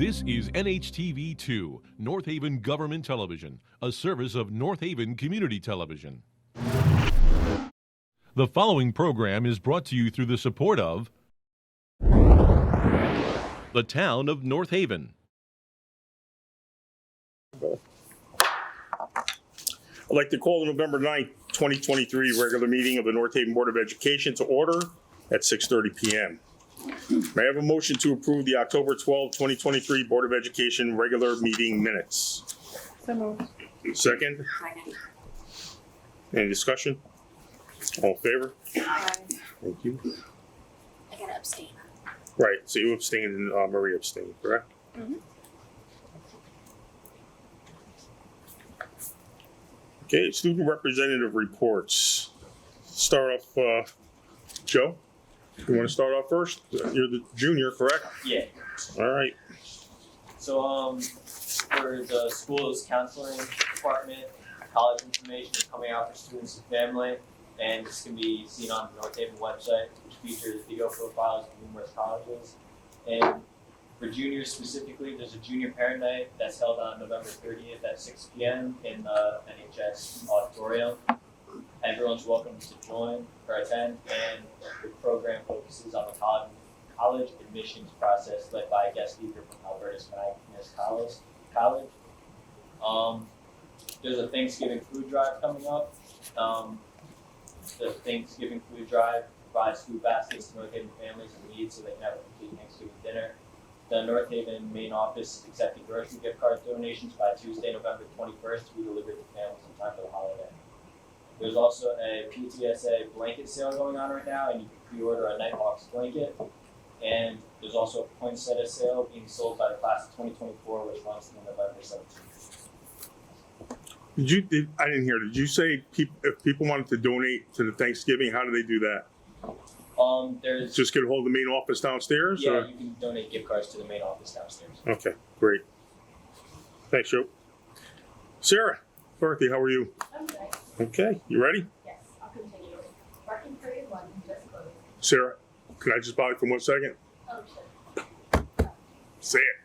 This is NHTV2, North Haven Government Television, a service of North Haven Community Television. The following program is brought to you through the support of the Town of North Haven. I'd like to call the November 9th, 2023 regular meeting of the North Haven Board of Education to order at 6:30 p.m. May I have a motion to approve the October 12, 2023 Board of Education regular meeting minutes? So moved. Second? Any discussion? All in favor? Aye. Thank you. I gotta abstain. Right, so you abstained and Maria abstained, correct? Mm-hmm. Okay, student representative reports. Start off, Joe, you want to start off first? You're the junior, correct? Yeah. All right. So for the school's counseling department, college information is coming out for students and family, and this can be seen on the North Haven website, which features video profiles of numerous colleges. And for juniors specifically, there's a junior parent night that's held on November 30th at 6 p.m. in the NHS auditorium. Everyone's welcome to join or attend, and the program focuses on the college admissions process led by a guest speaker from Alberta's College. There's a Thanksgiving food drive coming up. The Thanksgiving food drive provides food baskets to North Haven families in need so they can have a complete Thanksgiving dinner. The North Haven main office is accepting grocery gift card donations by Tuesday, November 21st to be delivered to families in time for the holiday. There's also a PTSA blanket sale going on right now, and you can pre-order a Nighthawks blanket. And there's also a poinsettia sale being sold by the class of 2024, which runs through November 17th. I didn't hear. Did you say if people wanted to donate to the Thanksgiving, how do they do that? There's Just get a hold of the main office downstairs? yeah, Or? you can donate gift cards to the main office downstairs. Okay, great. Thanks, Joe. Sarah, Dorothy, how are you? I'm good. Okay, you ready? Yes, I'll continue. Working period 1 just closed. Sarah, can I just bother you for 1 second? Oh, shit. Say it.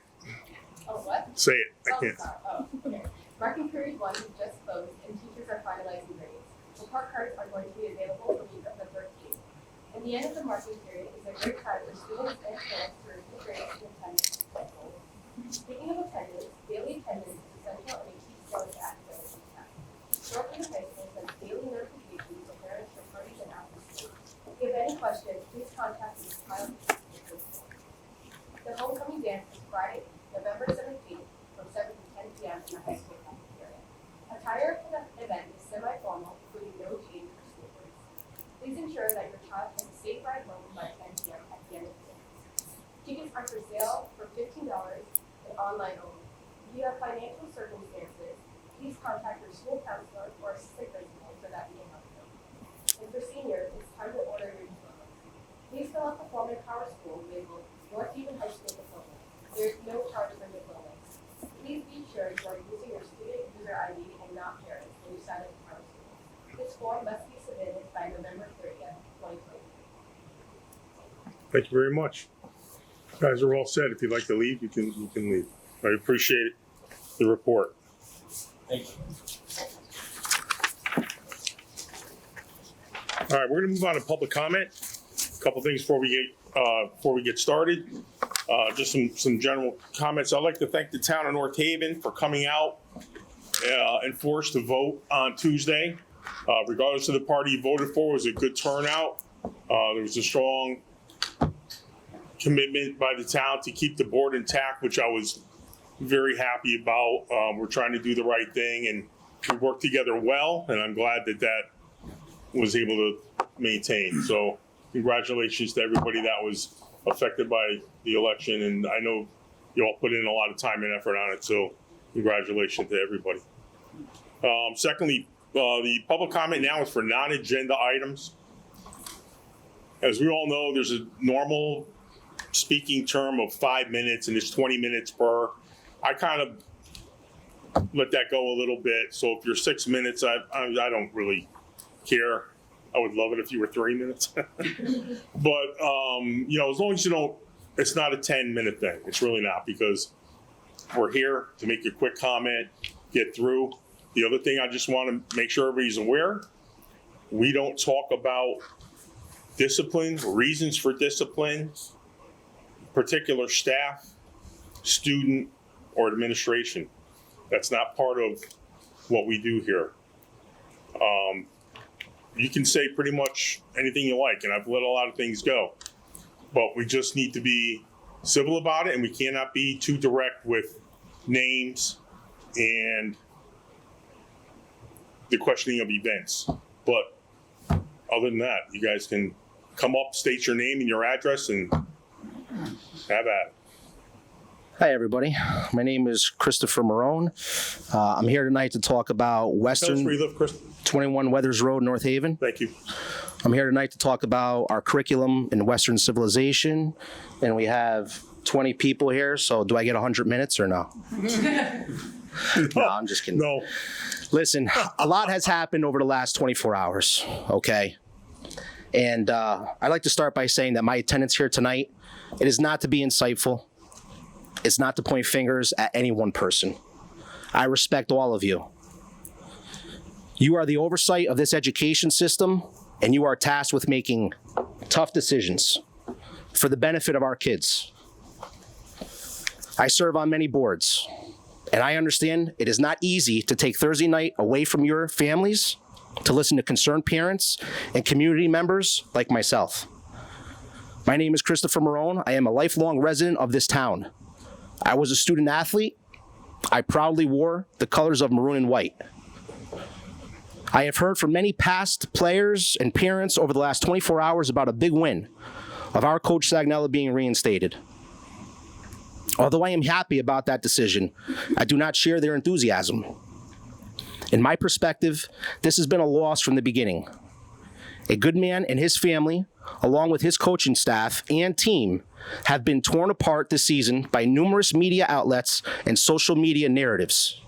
Oh, what? Say it. I can't. Sorry. Oh, okay. Marking period 1 just closed and teachers are finalizing grades. Report cards are going to be available the week of the 13th. And the end of the marking period is a great time for students and parents to review grades and attendance schedules. Speaking of attendance, daily attendance is essential and a key skill to academic success. Northland High School sends daily notifications to parents for parties and after school. If you have any questions, please contact the child. The homecoming dance is Friday, November 17th from 7 to 10 p.m. in the high school cafeteria. Attire for the event is semi-formal, including no jeans or sneakers. Please ensure that your child has a safe ride home by 10 p.m. at the end of the dance. Tickets are for sale for $15 and online only. If you have financial circumstances, please contact your school counselor or assistant principal so that we can help you. And for seniors, it's time to order your diploma. Please fill out the form at Power School labeled North Haven High School Diploma. There is no charge for diplomas. Please be sure you are using your student user ID and not parents when you sign up for Power School. This form must be submitted by November 30th, 2023. Thank you very much. You guys are all set. If you'd like to leave, you can leave. I appreciate the report. Thank you. All right, we're going to move on to public comment. A couple things before we get started. Just some general comments. I'd like to thank the town of North Haven for coming out and forced to vote on Tuesday. Regardless of the party you voted for, it was a good turnout. There was a strong commitment by the town to keep the board intact, which I was very happy about. We're trying to do the right thing, and we worked together well, and I'm glad that was able to maintain. So congratulations to everybody that was affected by the election, and I know you all put in a lot of time and effort on it, so congratulations to everybody. Secondly, the public comment now is for non-agenda items. As we all know, there's a normal speaking term of 5 minutes, and there's 20 minutes per. I kind of let that go a little bit. So if you're 6 minutes, I don't really care. I would love it if you were 3 minutes. But, as long as you don't, it's not a 10-minute thing. It's really not, because we're here to make a quick comment, get through. The other thing I just want to make sure everybody's aware, we don't talk about discipline, reasons for discipline, particular staff, student, or administration. That's not part of what we do here. You can say pretty much anything you like, and I've let a lot of things go. But we just need to be civil about it, and we cannot be too direct with names and the questioning of events. But other than that, you guys can come up, state your name and your address, and have at it. Hi, everybody. My name is Christopher Marone. I'm here tonight to talk about Tell us Western where you live, Chris. 21 Weathers Road, North Haven. Thank you. I'm here tonight to talk about our curriculum in Western civilization, and we have 20 people here, so do I get 100 minutes or no? No, I'm just kidding. No. Listen, a lot has happened over the last 24 hours, okay? And I'd like to start by saying that my attendance here tonight, it is not to be insightful. It's not to point fingers at any one person. I respect all of you. You are the oversight of this education system, and you are tasked with making tough decisions for the benefit of our kids. I serve on many boards, and I understand it is not easy to take Thursday night away from your families to listen to concerned parents and community members like myself. My name is Christopher Marone. I am a lifelong resident of this town. I was a student athlete. I proudly wore the colors of maroon and white. I have heard from many past players and parents over the last 24 hours about a big win of our Coach Sagnella being reinstated. Although I am happy about that decision, I do not share their enthusiasm. In my perspective, this has been a loss from the beginning. A good man and his family, along with his coaching staff and team, have been torn apart this season by numerous media outlets and social media narratives.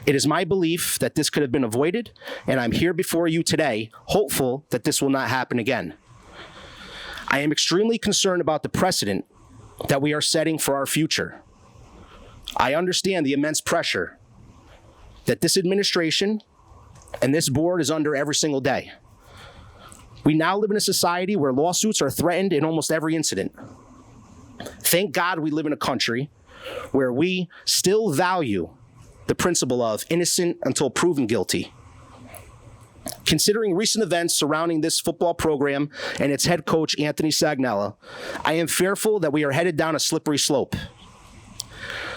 It is my belief that this could have been avoided, and I'm here before you today, hopeful that this will not happen again. I am extremely concerned about the precedent that we are setting for our future. I understand the immense pressure that this administration and this board is under every single day. We now live in a society where lawsuits are threatened in almost every incident. Thank God we live in a country where we still value the principle of innocent until proven guilty. Considering recent events surrounding this football program and its head coach, Anthony Sagnella, I am fearful that we are headed down a slippery slope.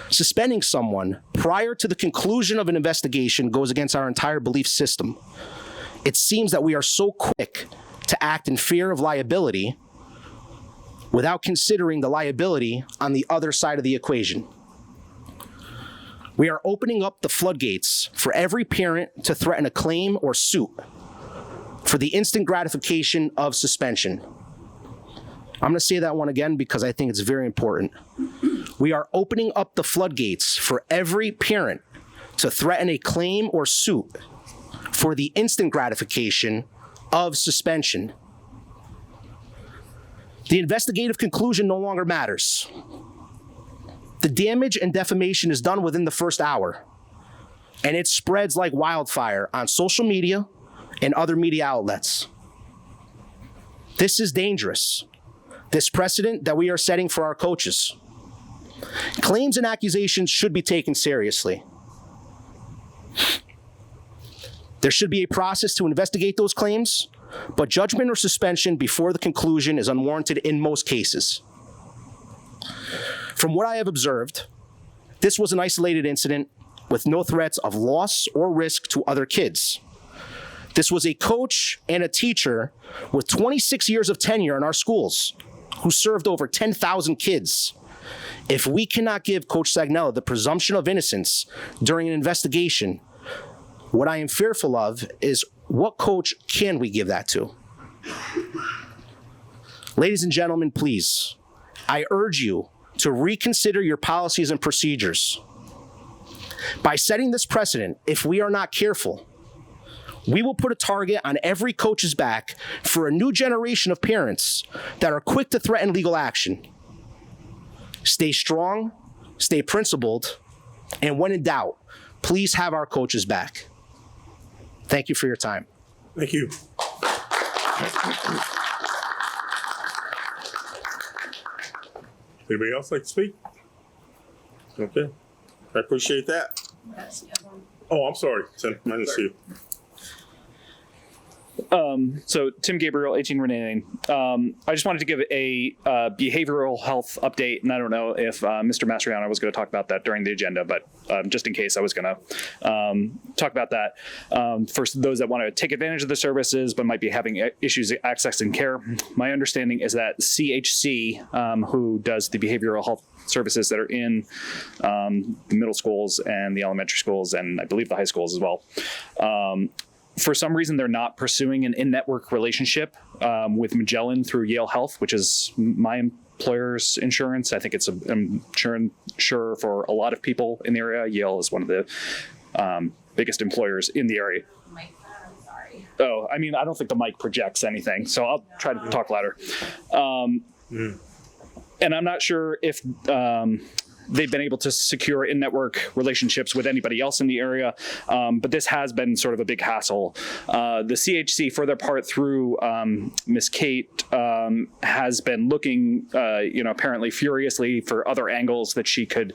Suspending someone prior to the conclusion of an investigation goes against our entire belief system. It seems that we are so quick to act in fear of liability without considering the liability on the other side of the equation. We are opening up the floodgates for every parent to threaten a claim or suit for the instant gratification of suspension. I'm going to say that one again because I think it's very important. We are opening up the floodgates for every parent to threaten a claim or suit for the instant gratification of suspension. The investigative conclusion no longer matters. The damage and defamation is done within the first hour, and it spreads like wildfire on social media and other media outlets. This is dangerous, this precedent that we are setting for our coaches. Claims and accusations should be taken seriously. There should be a process to investigate those claims, but judgment or suspension before the conclusion is unwarranted in most cases. From what I have observed, this was an isolated incident with no threats of loss or risk to other kids. This was a coach and a teacher with 26 years of tenure in our schools who served over 10,000 kids. If we cannot give Coach Sagnella the presumption of innocence during an investigation, what I am fearful of is what coach can we give that to? Ladies and gentlemen, please, I urge you to reconsider your policies and procedures. By setting this precedent, if we are not careful, we will put a target on every coach's back for a new generation of parents that are quick to threaten legal action. Stay strong, stay principled, and when in doubt, please have our coaches back. Thank you for your time. Thank you. Anybody else like to speak? Okay, I appreciate that. Oh, I'm sorry, Tim, I didn't see you. So Tim Gabriel, 18 Renee. I just wanted to give a behavioral health update, and I don't know if Mr. Mastriano was going to talk about that during the agenda, but just in case I was going to talk about that. For those that want to take advantage of the services but might be having issues accessing care, my understanding is that CHC, who does the behavioral health services that are in the middle schools and the elementary schools, and I believe the high schools as well, for some reason, they're not pursuing an in-network relationship with Magellan through Yale Health, which is my employer's insurance. I think it's an insurer for a lot of people in the area. Yale is one of the biggest employers in the area. Mike, I'm sorry. Oh, I mean, I don't think the mic projects anything, so I'll try to talk louder. And I'm not sure if they've been able to secure in-network relationships with anybody else in the area, but this has been sort of a big hassle. The CHC, for their part, through Ms. Kate, has been looking, apparently furiously for other angles that she could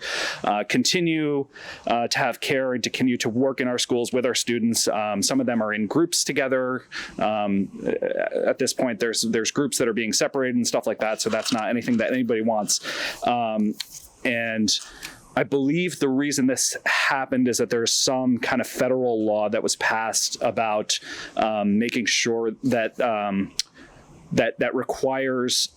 continue to have care and to continue to work in our schools with our students. Some of them are in groups together. At this point, there's groups that are being separated and stuff like that, so that's not anything that anybody wants. And I believe the reason this happened is that there's some kind of federal law that was passed about making sure that that requires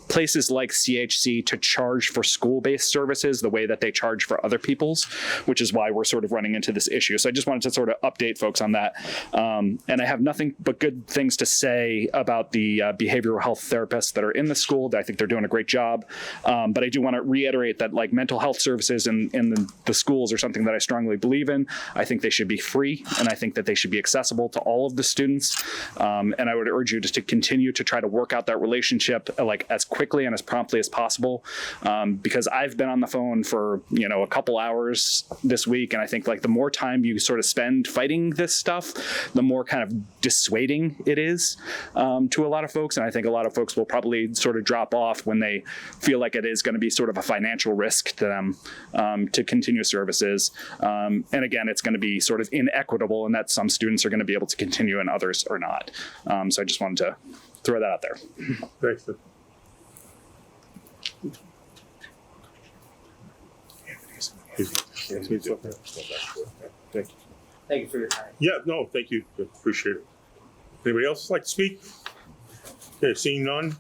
places like CHC to charge for school-based services the way that they charge for other people's, which is why we're sort of running into this issue. So I just wanted to sort of update folks on that. And I have nothing but good things to say about the behavioral health therapists that are in the school. I think they're doing a great job. But I do want to reiterate that like mental health services in the schools are something that I strongly believe in. I think they should be free, and I think that they should be accessible to all of the students. And I would urge you just to continue to try to work out that relationship like as quickly and as promptly as possible, because I've been on the phone for a couple hours this week, and I think like the more time you sort of spend fighting this stuff, the more kind of dissuading it is to a lot of folks, and I think a lot of folks will probably sort of drop off when they feel like it is going to be sort of a financial risk to them to continue services, and again, it's going to be sort of inequitable in that some students are going to be able to continue and others are not. So I just wanted to throw that out there. Thanks. Thank you for your time. Yeah, no, thank you. Appreciate it. Anybody else like to speak? Okay, seeing none,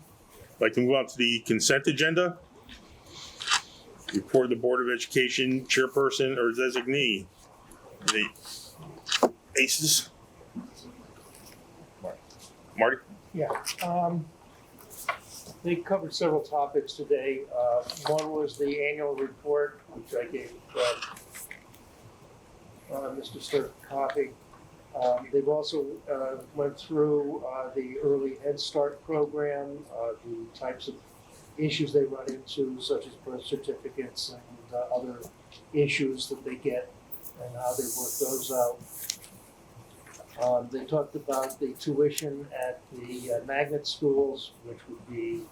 I'd like to move on to the consent agenda. Report of the Board of Education chairperson or designee. The ACES. Marty? Yeah, they covered several topics today. One was the annual report, which I gave Mr. Sturk a copy. They've also went through the early Head Start program, the types of issues they run into, such as birth certificates and other issues that they get and how they work those out. They talked about the tuition at the magnet schools, which would be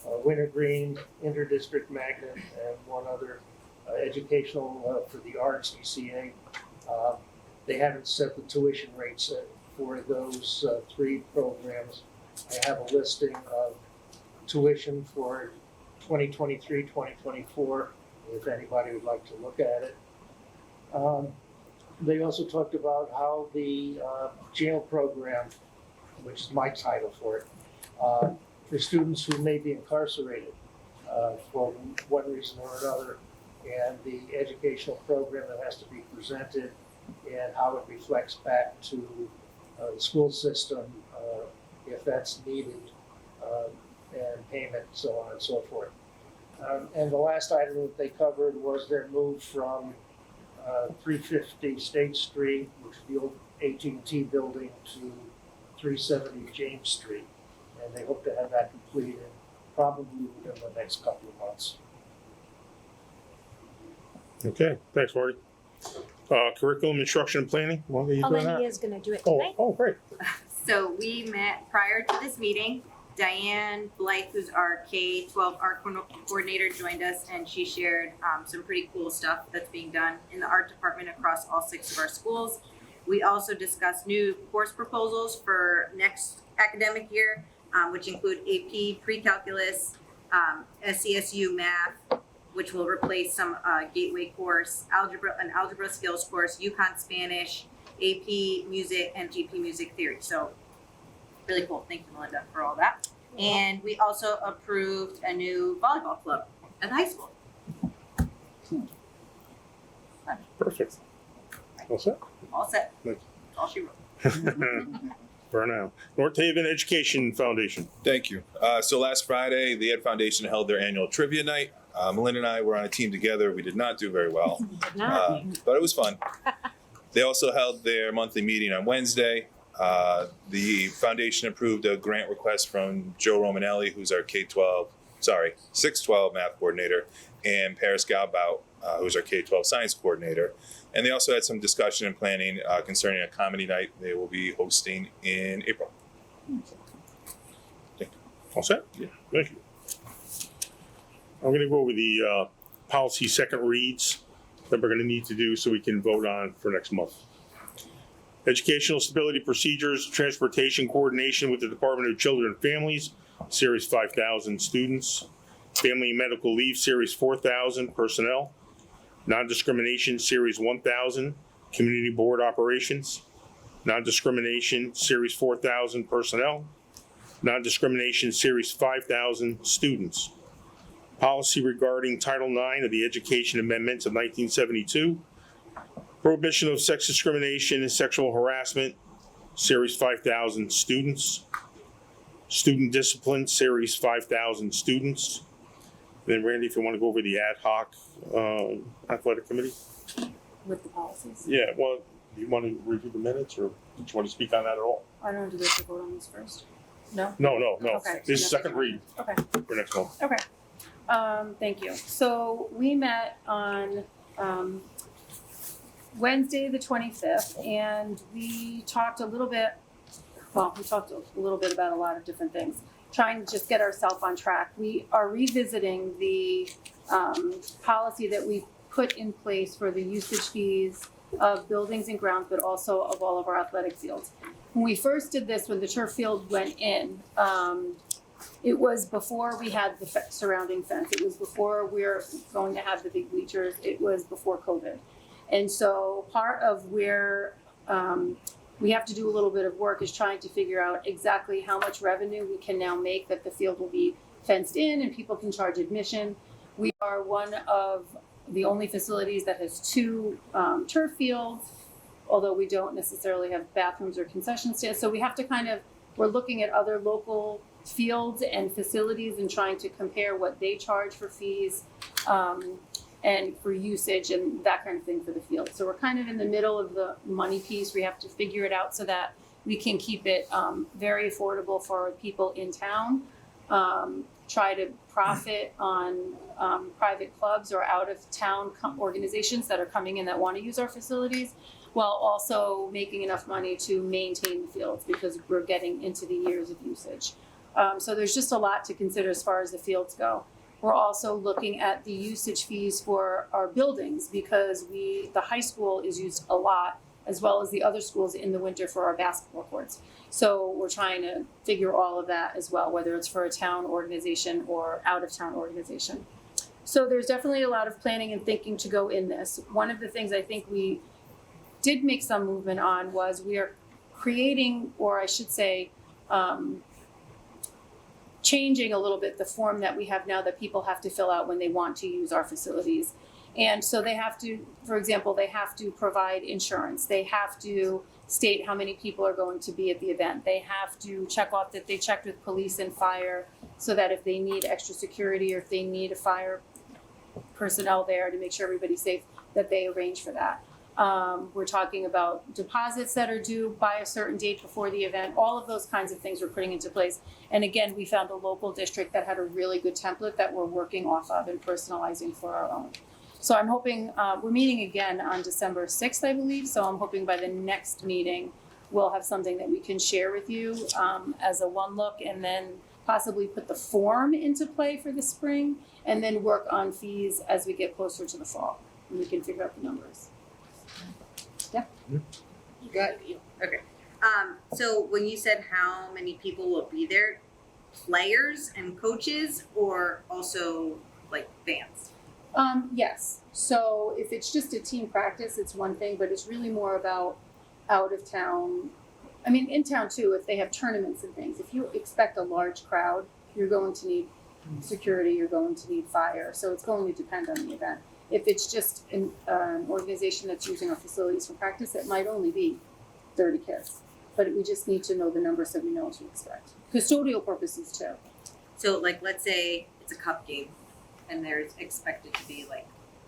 Wintergreen, Interdistrict Magnet, and one other educational for the arts, ECA. They haven't set the tuition rates for those three programs. I have a listing of tuition for 2023, 2024, if anybody would like to look at it. They also talked about how the jail program, which is my title for it, for students who may be incarcerated for one reason or another, and the educational program that has to be presented and how it reflects back to the school system if that's needed, and payment, so on and so forth. And the last item that they covered was their move from 350 State Street, which is the old AT&T building, to 370 James Street. And they hope to have that completed probably within the next couple of months. Okay, thanks, Marty. Curriculum, instruction, and planning. Well, you doing that? Eleni is gonna do it Oh, tonight. great. So we met prior to this meeting. Diane Blythe, who's our K-12 art coordinator, joined us, and she shared some pretty cool stuff that's being done in the art department across all 6 of our schools. We also discussed new course proposals for next academic year, which include AP, pre-calculus, SCSU math, which will replace some gateway course, an algebra skills course, UConn Spanish, AP music, and GP music theory. So really cool. Thank you, Melinda, for all that. And we also approved a new volleyball club at the high school. Perfect. All set? All set. Nice. All she wrote. For now. North Haven Education Foundation. Thank you. So last Friday, the Ed Foundation held their annual trivia night. Melinda and I were on a team together. We did not do very well, but it was fun. They also held their monthly meeting on Wednesday. The foundation approved a grant request from Joe Romanelli, who's our 612 math coordinator, and Paris Galbout, who's our K-12 science coordinator. And they also had some discussion and planning concerning a comedy night they will be hosting in April. All set? Yeah. Thank you. I'm going to go over the policy second reads that we're going to need to do so we can vote on for next month. Educational stability procedures, transportation coordination with the Department of Children and Families, Series 5,000 students. Family and medical leave, Series 4,000 personnel. Non-discrimination, Series 1,000, community board operations. Non-discrimination, Series 4,000 personnel. Non-discrimination, Series 5,000 students. Policy regarding Title IX of the Education Amendments of 1972. Prohibition of sex discrimination and sexual harassment, Series 5,000 students. Student discipline, Series 5,000 students. Then Randy, if you want to go over the ad hoc athletic committee. With the policies. Yeah, well, do you want to review the minutes or do you want to speak on that at all? I don't know, do we have to vote on this first? No? No. Okay. This is second read Okay, for next month. okay. Thank you. So we met on, Wednesday, the 25th, and we talked a little bit about a lot of different things, trying to just get ourselves on track. We are revisiting the policy that we put in place for the usage fees of buildings and grounds, but also of all of our athletic fields. When we first did this, when the turf field went in, it was before we had the surrounding fence. It was before we were going to have the big bleachers. It was before COVID. And so part of where we have to do a little bit of work is trying to figure out exactly how much revenue we can now make that the field will be fenced in and people can charge admission. We are one of the only facilities that has 2 turf fields, although we don't necessarily have bathrooms or concession stands. So we have to we're looking at other local fields and facilities and trying to compare what they charge for fees and for usage and that kind of thing for the field. So we're kind of in the middle of the money piece. We have to figure it out so that we can keep it very affordable for people in town, try to profit on private clubs or out of town organizations that are coming in that want to use our facilities, while also making enough money to maintain the fields because we're getting into the years of usage. So there's just a lot to consider as far as the fields go. We're also looking at the usage fees for our buildings because the high school is used a lot, as well as the other schools in the winter for our basketball courts. So we're trying to figure all of that as well, whether it's for a town organization or out of town organization. So there's definitely a lot of planning and thinking to go in this. One of the things I think we did make some movement on was we are creating, or I should say, changing a little bit the form that we have now that people have to fill out when they want to use our facilities. And so they have to, for example, they have to provide insurance. They have to state how many people are going to be at the event. They have to check off that they checked with police and fire so that if they need extra security or if they need a fire personnel there to make sure everybody's safe, that they arrange for that. We're talking about deposits that are due by a certain date before the event. All of those kinds of things we're putting into place. And again, we found a local district that had a really good template that we're working off of and personalizing for our own. So I'm hoping, we're meeting again on December 6th, I believe, so I'm hoping by the next meeting, we'll have something that we can share with you as a one look, and then possibly put the form into play for the spring, and then work on fees as we get closer to the fall, and we can figure out the numbers. You got you. Okay. So when you said how many people will be there, players and coaches, or also like fans? Yes, so if it's just a team practice, it's one thing, but it's really more about out of town. I mean, in town too, if they have tournaments and things, if you expect a large crowd, you're going to need security, you're going to need fire, so it's going to depend on the event. If it's just an organization that's using our facilities for practice, it might only be 30 kids. But we just need to know the numbers so we know what to expect. Custodial purposes too. So like, let's say it's a cup game and there's expected to be like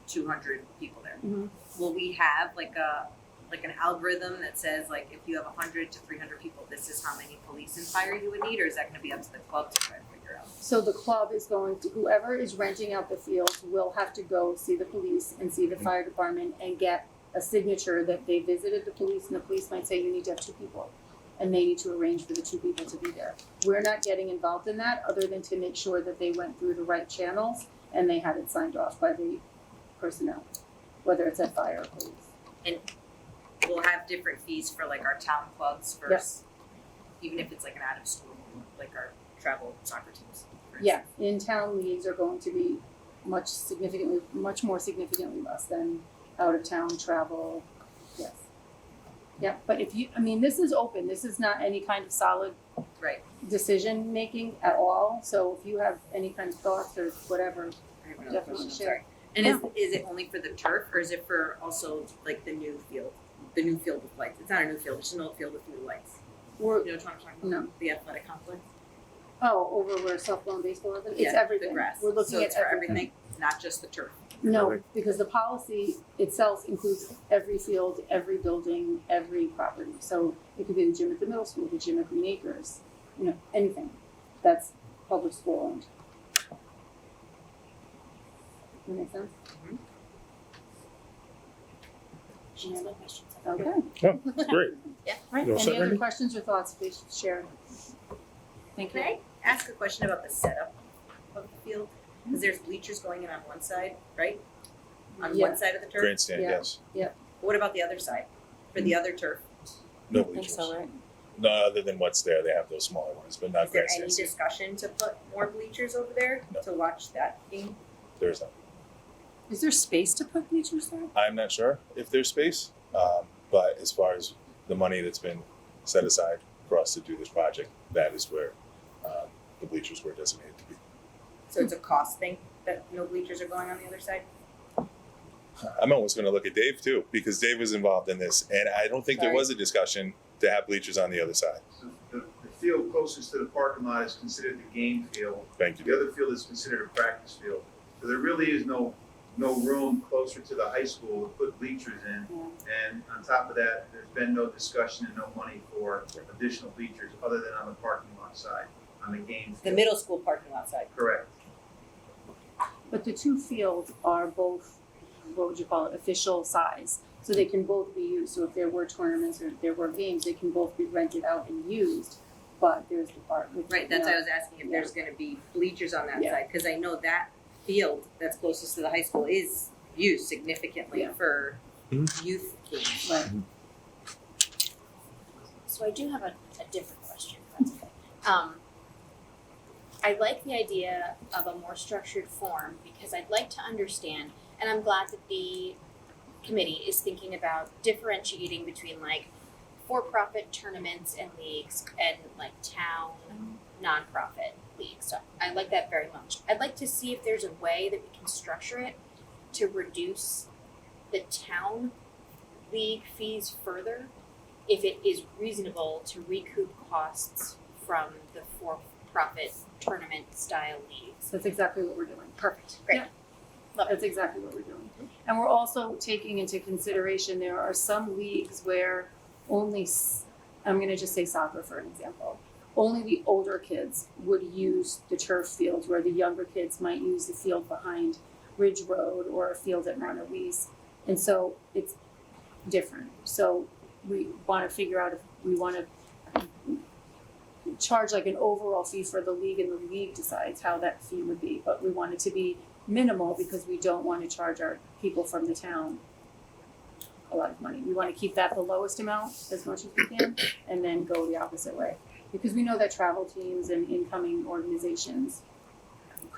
200 people there. Mhm. Will we have like an algorithm that says like, if you have 100 to 300 people, this is how many police and fire you would need, or is that gonna be up to the club to try to figure out? So the club is going to, whoever is renting out the fields will have to go see the police and see the fire department and get a signature that they visited the police, and the police might say you need to have 2 people. And they need to arrange for the 2 people to be there. We're not getting involved in that other than to make sure that they went through the right channels and they had it signed off by the personnel, whether it's at fire or police. And we'll have different fees for like our town clubs versus, even if it's like an out of school, like our travel soccer teams. for Yeah, instance. in-town leagues are going to be much more significantly less than out-of-town travel, yes. Yeah, but if you, I mean, this is open, this is not any kind of solid Right. decision-making at all, so if you have any kind of thoughts or whatever, I have another definitely question, I'm share. sorry. And is it only for the turf, or is it for also like the new field with lights? It's not a new field, it's just an old field with new lights. We're, You know what I'm talking about? no, The athletic complex? oh, over where softball and baseball is, it's Yeah, everything. The grass. We're looking So at it's for everything. everything, not just the turf. No, because the policy itself includes every field, every building, every property. So it could be the gym at the middle school, the gym at Green Acres, you know, anything that's public school owned. That make sense? She has no questions. Okay. Great. Yeah. Right, You all set, any other Randy? questions or thoughts, please share. Thank you. Can I ask a question about the setup of the field? Because there's bleachers going in on one side, right? On Yeah. one side of the turf? Grandstand, Yeah. yes. What about the other side? For the other turf? No I think bleachers. so, right? No, other than what's there, they have those smaller ones, but not Is there any grandstands. discussion to put more bleachers over there No. to watch that game? There's not. Is there space to put bleachers there? I'm not sure if there's space, but as far as the money that's been set aside for us to do this project, that is where the bleachers were designated to be. So it's a cost thing that no bleachers are going on the other side? I'm almost going to look at Dave too, because Dave was involved in this, and I don't think there Sorry. was a discussion to have bleachers on the other side. So the field closest to the parking lot is considered the game field. Thank you. The other field is considered a practice field. So there really is no room closer to the high school to put bleachers in. And on top of that, there's been no discussion and no money for additional bleachers other than on the parking lot side, on the game field. The middle school parking lot side. Correct. But the 2 fields are both, what would you call it, official size. So they can both be used. So if there were tournaments or if there were games, they can both be rented out and used. But there's the part with. Right, that's why I was asking if there's gonna be bleachers on that Yeah. side, cause I know that field that's closest to the high school is used significantly Yeah. for youth games. Right. So I do have a different question, if that's okay. I like the idea of a more structured form because I'd like to understand, and I'm glad that the committee is thinking about differentiating between like for-profit tournaments and leagues and like town nonprofit leagues. So I like that very much. I'd like to see if there's a way that we can structure it to reduce the town league fees further if it is reasonable to recoup costs from the for-profit tournament style leagues. That's exactly what we're doing. Perfect, great. Yeah. That's exactly what we're doing. And we're also taking into consideration, there are some leagues where only, I'm gonna just say soccer for an example. Only the older kids would use the turf fields where the younger kids might use the field behind Ridge Road or a field at Mount Louise. And so it's different. So we want to figure out if we want to charge like an overall fee for the league, and the league decides how that fee would be. But we want it to be minimal because we don't want to charge our people from the town a lot of money. We want to keep that the lowest amount as much as we can, and then go the opposite way. Because we know that travel teams and incoming organizations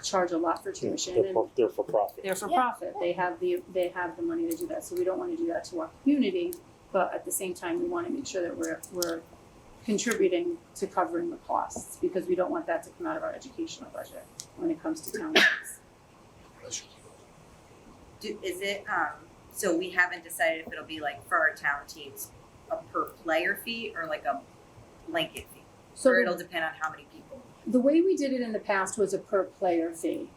charge a lot for tuition, and They're for profit. they're for Yeah. profit. They have the money to do that. So we don't want to do that to our community, but at the same time, we want to make sure that we're contributing to covering the costs, because we don't want that to come out of our educational budget when it comes to town fees. Is it, so we haven't decided if it'll be like for our town teams, a per player fee or like a blanket fee? So Or it'll depend on how many people? the way we did it in the past was a per player fee.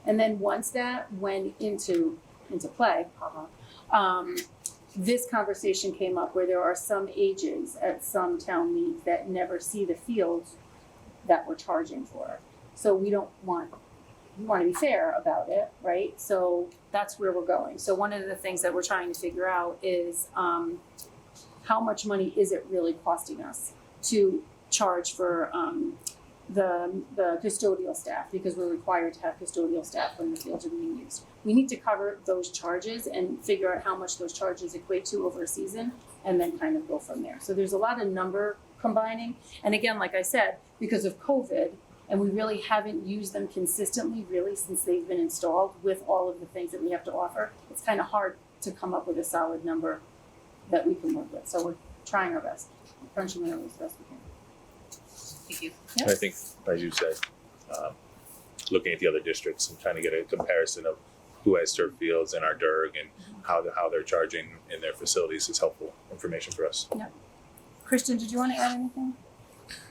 And then once that went into play, this conversation came up where there are some ages at some town leagues that never see the fields that we're charging for. So we want to be fair about it, right? So that's where we're going. So one of the things that we're trying to figure out is how much money is it really costing us to charge for the custodial staff, because we're required to have custodial staff when the fields are being used. We need to cover those charges and figure out how much those charges equate to over a season, and then kind of go from there. So there's a lot of number combining. And again, like I said, because of COVID, and we really haven't used them consistently really since they've been installed with all of the things that we have to offer, it's kind of hard to come up with a solid number that we can work with. So we're trying our best, crunching the numbers as best we can. Thank you. Yep. I think, as you said, looking at the other districts and trying to get a comparison of who has turf fields in our DERG and how they're charging in their facilities is helpful information for us. Christian, did you want to add anything?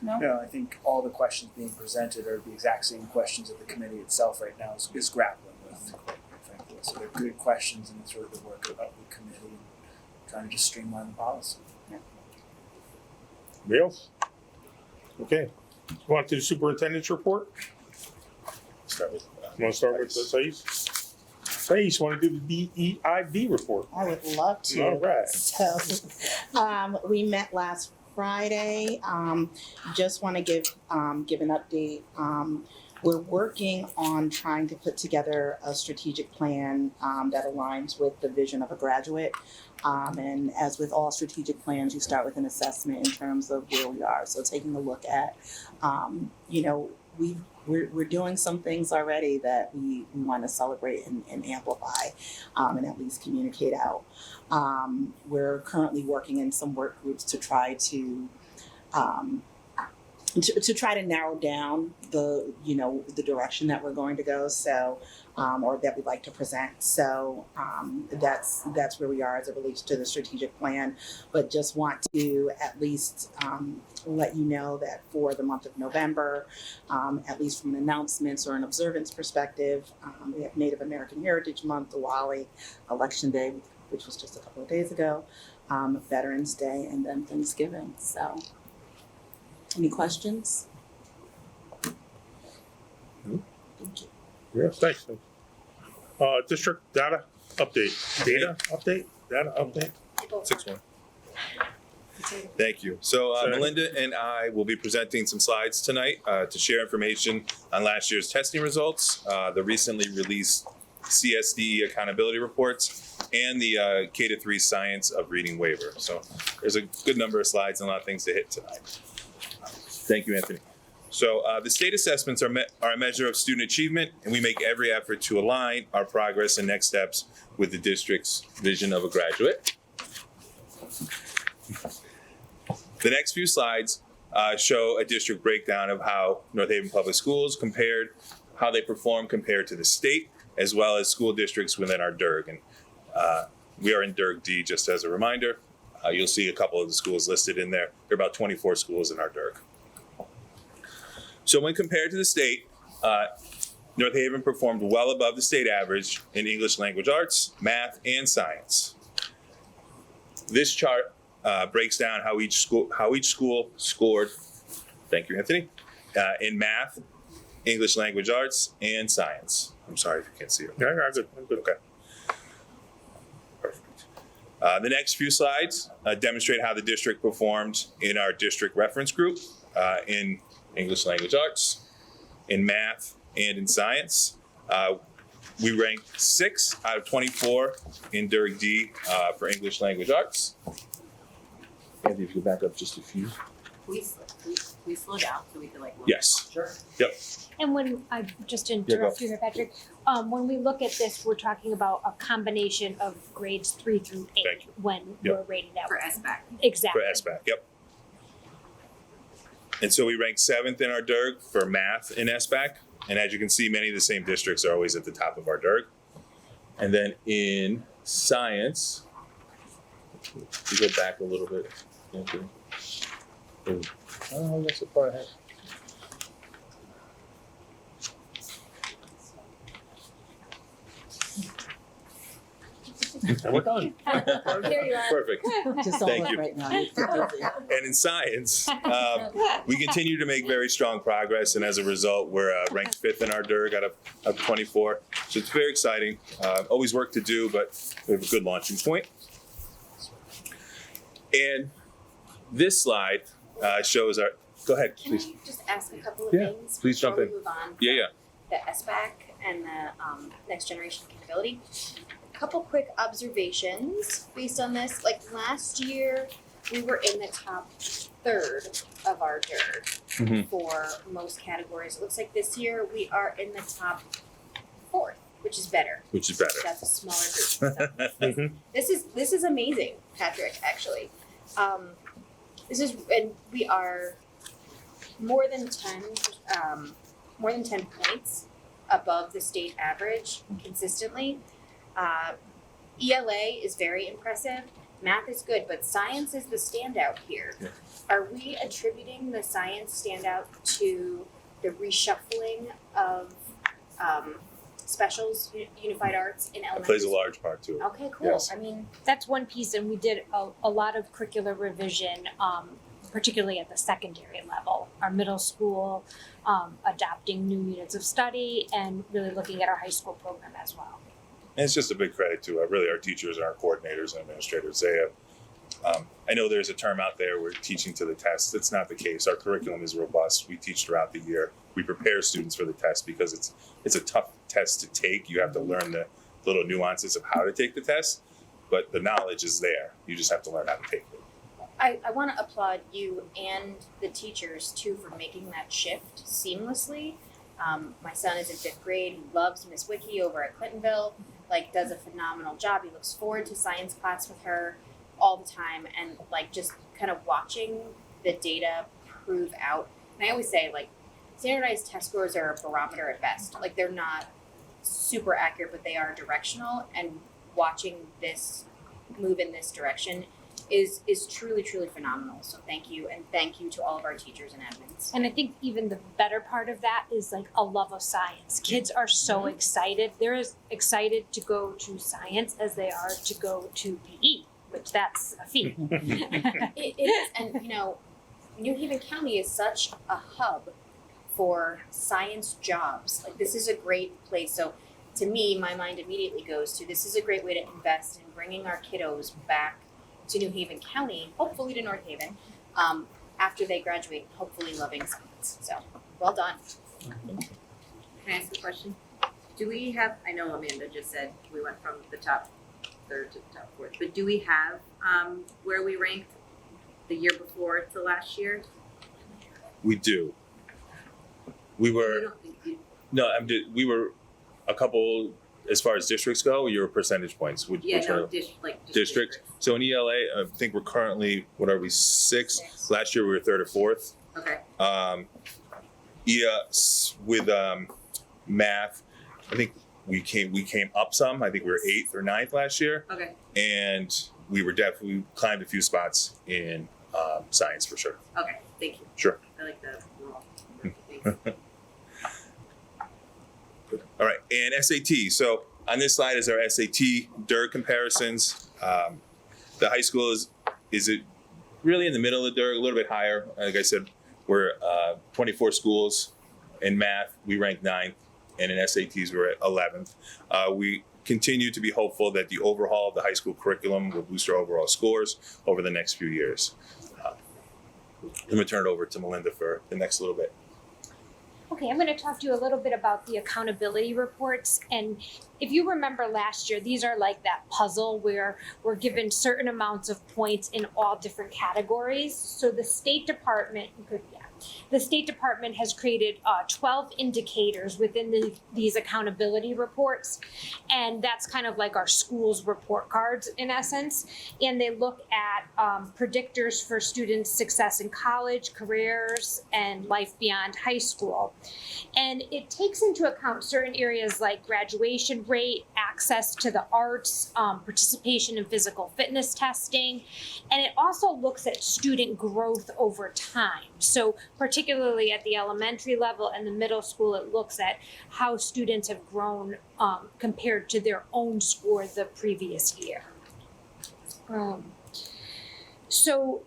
No? No, I think all the questions being presented are the exact same questions that the committee itself right now is grappling with, quite frankly. So they're good questions, and it's really the work of the committee and trying to just streamline the policy. Anybody else? Okay. Go on to the superintendent's report. Start with. You want to start with Thais? Thais, want to do the DEIB report? I would love to. All right. So, we met last Friday. Just want to give an update. We're working on trying to put together a strategic plan that aligns with the vision of a graduate. And as with all strategic plans, you start with an assessment in terms of where we are. So taking a look at, we're doing some things already that we want to celebrate and amplify and at least communicate out. We're currently working in some work groups to try to try to narrow down the direction that we're going to go. So, or that we'd like to present. So that's where we are as it relates to the strategic plan. But just want to at least let you know that for the month of November, at least from an announcements or an observance perspective, we have Native American Heritage Month, Diwali, Election Day, which was just a couple of days ago, Veterans Day, and then Thanksgiving. So, any questions? Thank you. Yes, thanks. District data update. Data update? Data update? 6-1. Thank you. So Melinda and I will be presenting some slides tonight to share information on last year's testing results, the recently released CSDE accountability reports, and the K-3 science of reading waiver. So there's a good number of slides and a lot of things to hit tonight. Thank you, Anthony. So the state assessments are a measure of student achievement, and we make every effort to align our progress and next steps with the district's vision of a graduate. The next few slides show a district breakdown of how North Haven Public Schools how they perform compared to the state, as well as school districts within our DERG. And we are in DERG D, just as a reminder. You'll see a couple of the schools listed in there. There are about 24 schools in our DERG. So when compared to the state, North Haven performed well above the state average in English language arts, math, and science. This chart breaks down how each school scored, thank you, Anthony, in math, English Language Arts, and Science. I'm sorry if you can't see it. Yeah, I'm good. I'm good. Okay. Perfect. The next few slides demonstrate how the district performed in our district reference group in English Language Arts, in math, and in science. We ranked 6 out of 24 in Durg D for English Language Arts. Andy, if you could back up just a few. We slow down so we can like. Yes. Sure. Yep. And when I just interrupt you here, Patrick, when we look at this, we're talking about a combination of grades 3 through 8 Thank you. when Yep. we're rating that For SBAC. Exactly. For SBAC, yep. And so we ranked 7th in our DERG for math in SBAC. And as you can see, many of the same districts are always at the top of our DERG. And then in science, we go back a little bit. Oh, that's so far ahead. And we're done. There you are. Perfect. Just Thank you. right now. You're too busy. And in science, we continue to make very strong progress, and as a result, we're ranked 5th in our DERG out of 24. So it's very exciting. Always work to do, but we have a good launching point. And this slide shows our. Go ahead, Can please. I just ask a couple of Yeah, things please jump before in. we move on? Yeah, The SBAC and the Next Generation Capability. A couple quick observations based on this. Like last year, we were in the top 3rd of our DERG Mhm. for most categories. It looks like this year we are in the top 4th, which is better. Which is better. That's a smaller group. So Mhm. this is amazing, Patrick. Actually, and we are more than 10 points above the state average consistently. ELA is very impressive. Math is good, but science is the standout here. Yeah. Are we attributing the science standout to the reshuffling of specials, unified arts in It elementary? plays a large part to it. Okay, cool. Yes. I mean, That's one piece, and we did a lot of curricular revision, particularly at the secondary level. Our middle school, adopting new units of study, and really looking at our high school program as well. And it's just a big credit to really our teachers and our coordinators and administrators. They have, I know there's a term out there, we're teaching to the test. That's not the case. Our curriculum is robust. We teach throughout the year. We prepare students for the test because it's a tough test to take. You have to learn the little nuances of how to take the test, but the knowledge is there. You just have to learn how to take it. I want to applaud you and the teachers too for making that shift seamlessly. My son is in 5th grade. He loves Miss Wiki over at Clintonville. Like, does a phenomenal job. He looks forward to science class with her all the time, and like just kind of watching the data prove out. And I always say, like, standardized test scores are a barometer at best. Like, they're not super accurate, but they are directional. And watching this move in this direction is truly phenomenal. So thank you, and thank you to all of our teachers and admins. And I think even the better part of that is like a love of science. Kids are so excited. They're as excited to go to science as they are to go to PE, which that's a feat. It is, and you know, New Haven County is such a hub for science jobs. Like, this is a great place. So to me, my mind immediately goes to, this is a great way to invest in bringing our kiddos back to New Haven County, hopefully to North Haven, after they graduate, hopefully loving science. So, well done. Can I ask a question? Do we have, I know Amanda just said we went from the top 3rd to the top 4th, but do we have where we ranked the year before to last year? We do. We were, we were a couple, as far as districts go, your percentage points. Which are district. So in ELA, I think we're currently, what are we, 6th? Last year we were 3rd or 4th. Okay. With math, I think we came up some. I think we were 8th or 9th last year. Okay. And we climbed a few spots in science for sure. Okay, thank you. Sure. I like that. All right, and SAT. So on this slide is our SAT DERG comparisons. The high school is it really in the middle of the DERG, a little bit higher. Like I said, we're 24 schools In math, we ranked 9th, and in SATs, we're at 11th. We continue to be hopeful that the overhaul of the high school curriculum will boost our overall scores over the next few years. I'm going to turn it over to Melinda for the next little bit. Okay, I'm going to talk to you a little bit about the accountability reports. And if you remember last year, these are like that puzzle where we're given certain amounts of points in all different categories. So the State Department, the State Department has created 12 indicators within these accountability reports. And that's kind of like our school's report cards in essence. And they look at predictors for students' success in college, careers, and life beyond high school. And it takes into account certain areas like graduation rate, access to the arts, participation in physical fitness testing. And it also looks at student growth over time. So particularly at the elementary level and the middle school, it looks at how students have grown compared to their own score the previous year. So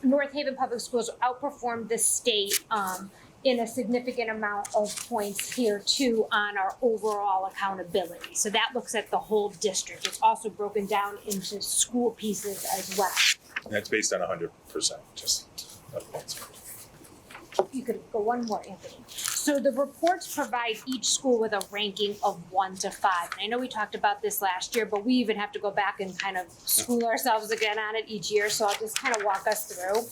North Haven Public Schools outperformed the state in a significant amount of points here too on our overall accountability. So that looks at the whole district. It's also broken down into school pieces as well. And that's based on 100%, just points. You could go one more, Anthony. So the reports provide each school with a ranking of 1 to 5. And I know we talked about this last year, but we even have to go back and kind of school ourselves again on it each year. So I'll just kind of walk us through.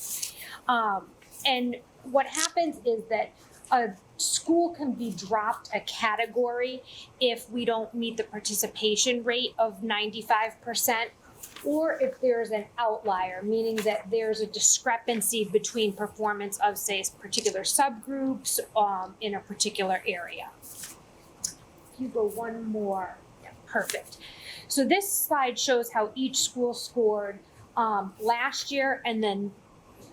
And what happens is that a school can be dropped a category if we don't meet the participation rate of 95%. Or if there's an outlier, meaning that there's a discrepancy between performance of, say, particular subgroups in a particular area. If you go one more, yeah, perfect. So this slide shows how each school scored last year and then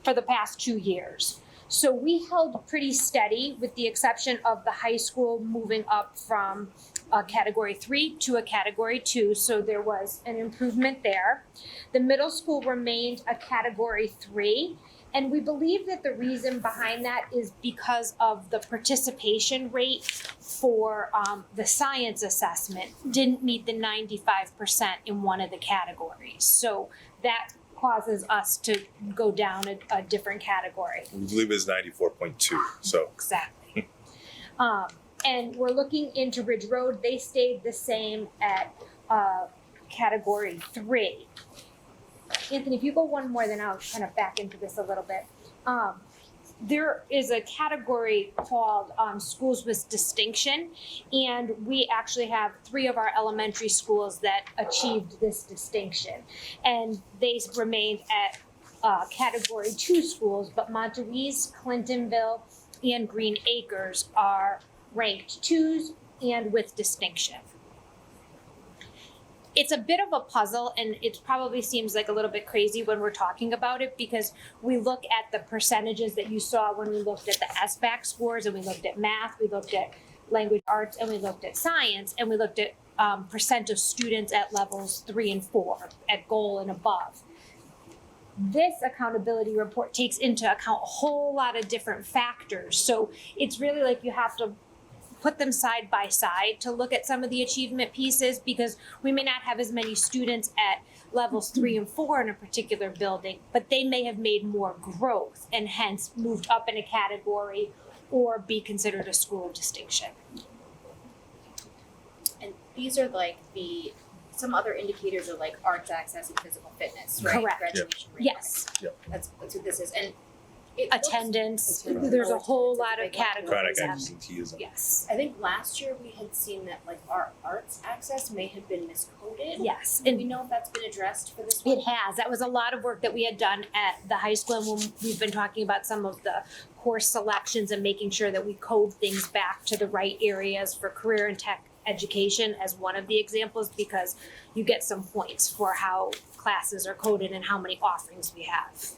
for the past 2 years. So we held pretty steady with the exception of the high school moving up from a category 3 to a category 2. So there was an improvement there. The middle school remained a category 3. And we believe that the reason behind that is because of the participation rate for the science assessment didn't meet the 95% in one of the categories. So that causes us to go down a different category. We believe it's 94.2, so. Exactly. And we're looking into Ridge Road. They stayed the same at category 3. Anthony, if you go one more, then I'll kind of back into this a little bit. There is a category called schools with distinction, and we actually have 3 of our elementary schools that achieved this distinction. And they remained at category 2 schools, but Montouise, Clintonville, and Green Acres are ranked 2s and with distinction. It's a bit of a puzzle, and it probably seems like a little bit crazy when we're talking about it because we look at the percentages that you saw when we looked at the SBAC scores, and we looked at math, we looked at language arts, and we looked at science, and we looked at percent of students at levels 3 and 4, at goal and above. This accountability report takes into account a whole lot of different factors. So it's really like you have to put them side by side to look at some of the achievement pieces because we may not have as many students at levels 3 and 4 in a particular building, but they may have made more growth and hence moved up in a category or be considered a school of distinction. And these are like some other indicators are like arts access and physical fitness, right? Correct. Graduation rate. Yes. Yep. That's what this is. And Attendance, there's a whole lot of categories. Chronic absenteeism. Yes. I think last year we had seen that like our arts access may have been miscoded. Yes. Do we know if that's been addressed for this one? It has. That was a lot of work that we had done at the high school, and when we've been talking about some of the course selections and making sure that we code things back to the right areas for career and tech education as one of the examples, because you get some points for how classes are coded and how many offerings we have.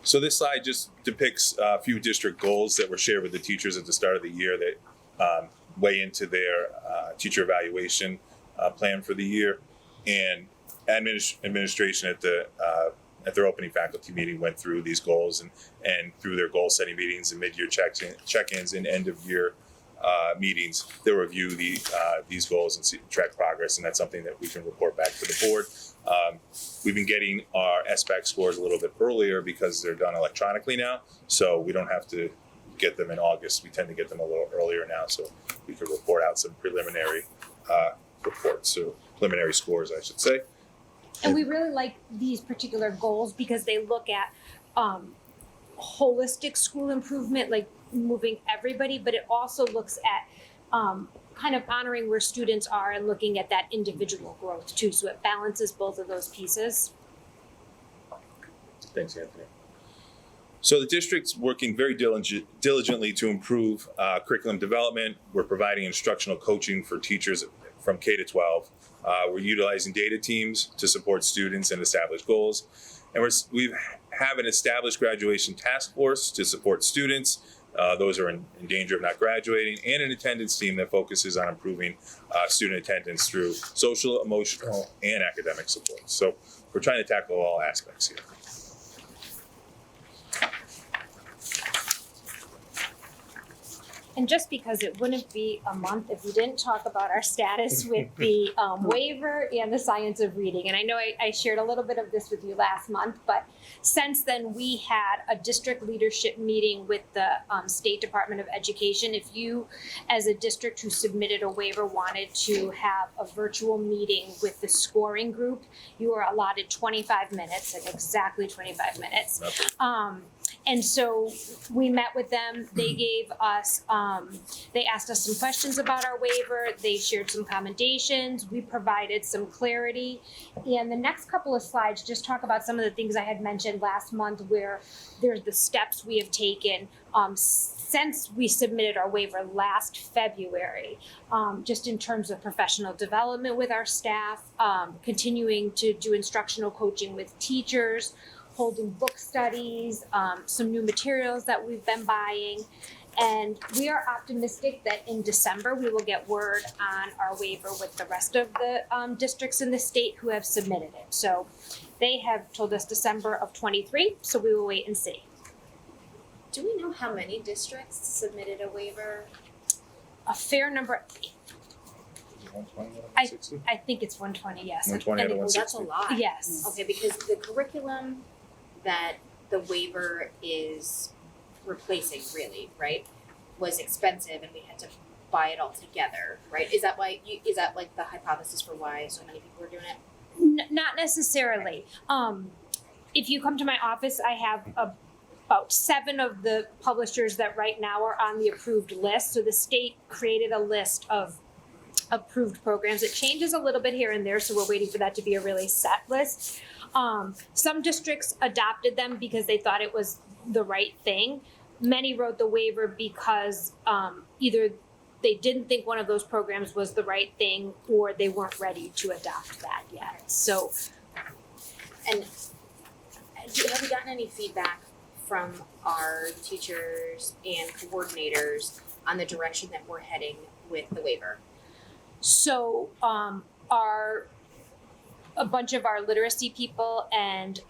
So this slide just depicts a few district goals that were shared with the teachers at the start of the year that weigh into their teacher evaluation plan for the year. And administration at at their opening faculty meeting, went through these goals and through their goal setting meetings and mid-year check-ins and end of year meetings, they'll review these goals and track progress, and that's something that we can report back to the board. We've been getting our SBAC scores a little bit earlier because they're done electronically now, so we don't have to get them in August. We tend to get them a little earlier now, so we can report out some preliminary reports, so preliminary scores, I should say. And we really like these particular goals because they look at holistic school improvement, like moving everybody, but it also looks at kind of honoring where students are and looking at that individual growth too. So it balances both of those pieces. Thanks, Anthony. So the district's working very diligently to improve curriculum development. We're providing instructional coaching for teachers from K to 12. We're utilizing data teams to support students and establish goals. And we have an established graduation task force to support students. Those are in danger of not graduating, and an attendance team that focuses on improving student attendance through social, emotional, and academic support. So we're trying to tackle all aspects here. And just because it wouldn't be a month if we didn't talk about our status with the waiver and the science of reading. And I know I shared a little bit of this with you last month, but since then we had a district leadership meeting with the State Department of Education. If you, as a district who submitted a waiver, wanted to have a virtual meeting with the scoring group, you are allotted 25 minutes, like exactly 25 minutes. And so we met with them. They gave us, they asked us some questions about our waiver. They shared some commendations. We provided some clarity. And the next couple of slides just talk about some of the things I had mentioned last month, where there's the steps we have taken since we submitted our waiver last February, just in terms of professional development with our staff, continuing to do instructional coaching with teachers, holding book studies, some new materials that we've been buying. And we are optimistic that in December, we will get word on our waiver with the rest of the districts in the state who have submitted it. So they have told us December of 23, so we will wait and see. Do we know how many districts submitted a waiver? A fair number. I think it's 120, yes. 120 out of 160. That's a lot. Yes. Okay, because the curriculum that the waiver is replacing, really, right, was expensive, and we had to buy it all together, right? Is that why? Is that like the hypothesis for why so many people are doing it? Not necessarily. If you come to my office, I have about 7 of the publishers that right now are on the approved list. So the state created a list of approved programs. It changes a little bit here and there, so we're waiting for that to be a really set list. Some districts adopted them because they thought it was the right thing. Many wrote the waiver because either they didn't think one of those programs was the right thing, or they weren't ready to adopt that yet. So, and have we gotten any feedback from our teachers and coordinators on the direction that we're heading with the waiver? So a bunch of our literacy people and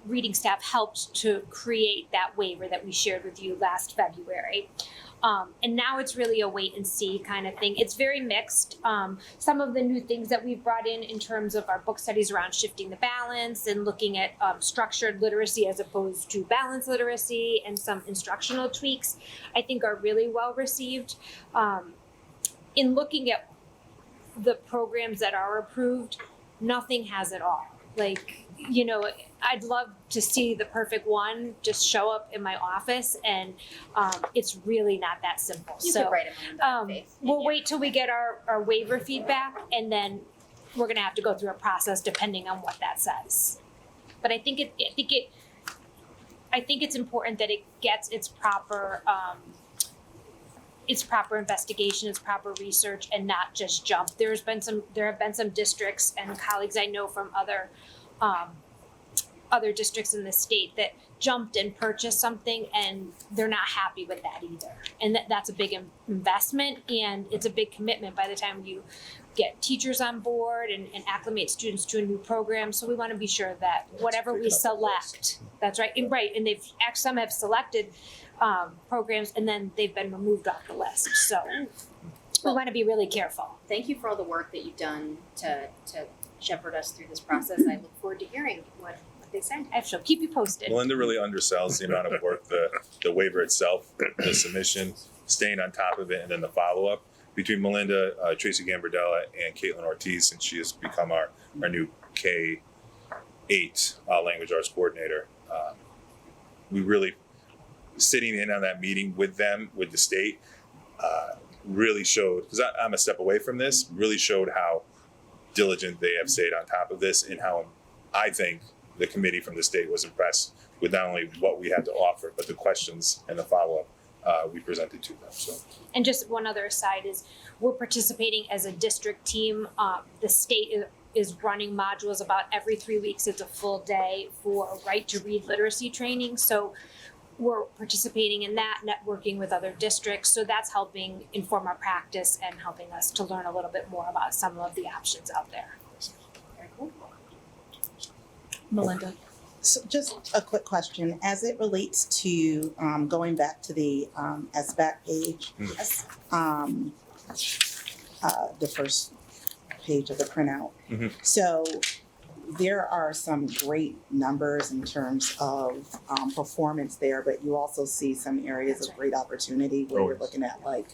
reading staff helped to create that waiver that we shared with you last February. And now it's really a wait and see kind of thing. It's very mixed. Some of the new things that we've brought in terms of our book studies around shifting the balance and looking at structured literacy as opposed to balanced literacy, and some instructional tweaks, I think are really well received. In looking at the programs that are approved, nothing has it all. Like, you know, I'd love to see the perfect one just show up in my office, and it's really not that simple. You so could write it on the face. we'll wait till we get our waiver feedback, and then we're gonna have to go through a process depending on what that says. But I think it's important that it gets its proper investigation, its proper research, and not just jump. There have been some districts and colleagues I know from other other districts in the state that jumped and purchased something and they're not happy with that either. And that's a big investment and it's a big commitment by the time you get teachers on board and acclimate students to a new program. So we want to be sure that whatever we select, that's right, and they've some have selected programs and then they've been removed off the list. So we want to be really careful. Thank you for all the work that you've done to shepherd us through this process. I look forward to hearing what they say. I shall keep you posted. Melinda really undersells the amount of work, the waiver itself, the submission, staying on top of it, and then the follow-up. Between Melinda, Tracy Gambardella, and Caitlin Ortiz, since she has become our new K-8 language arts coordinator, we really, sitting in on that meeting with them, with the state, really showed, because I'm a step away from this, really showed how diligent they have stayed on top of this and how I think the committee from the state was impressed with not only what we had to offer, but the questions and the follow-up we presented to them. So. And just one other aside is we're participating as a district team. The state is running modules about every 3 weeks. It's a full day for right to read literacy training. So we're participating in that, networking with other districts. So that's helping inform our practice and helping us to learn a little bit more about some of the options out there. Very cool. Melinda. So just a quick question, as it relates to going back to the SBAC page, the first page of the printout. Mm-hmm. So there are some great numbers in terms of performance there, but you also see some areas of great opportunity where you're looking at like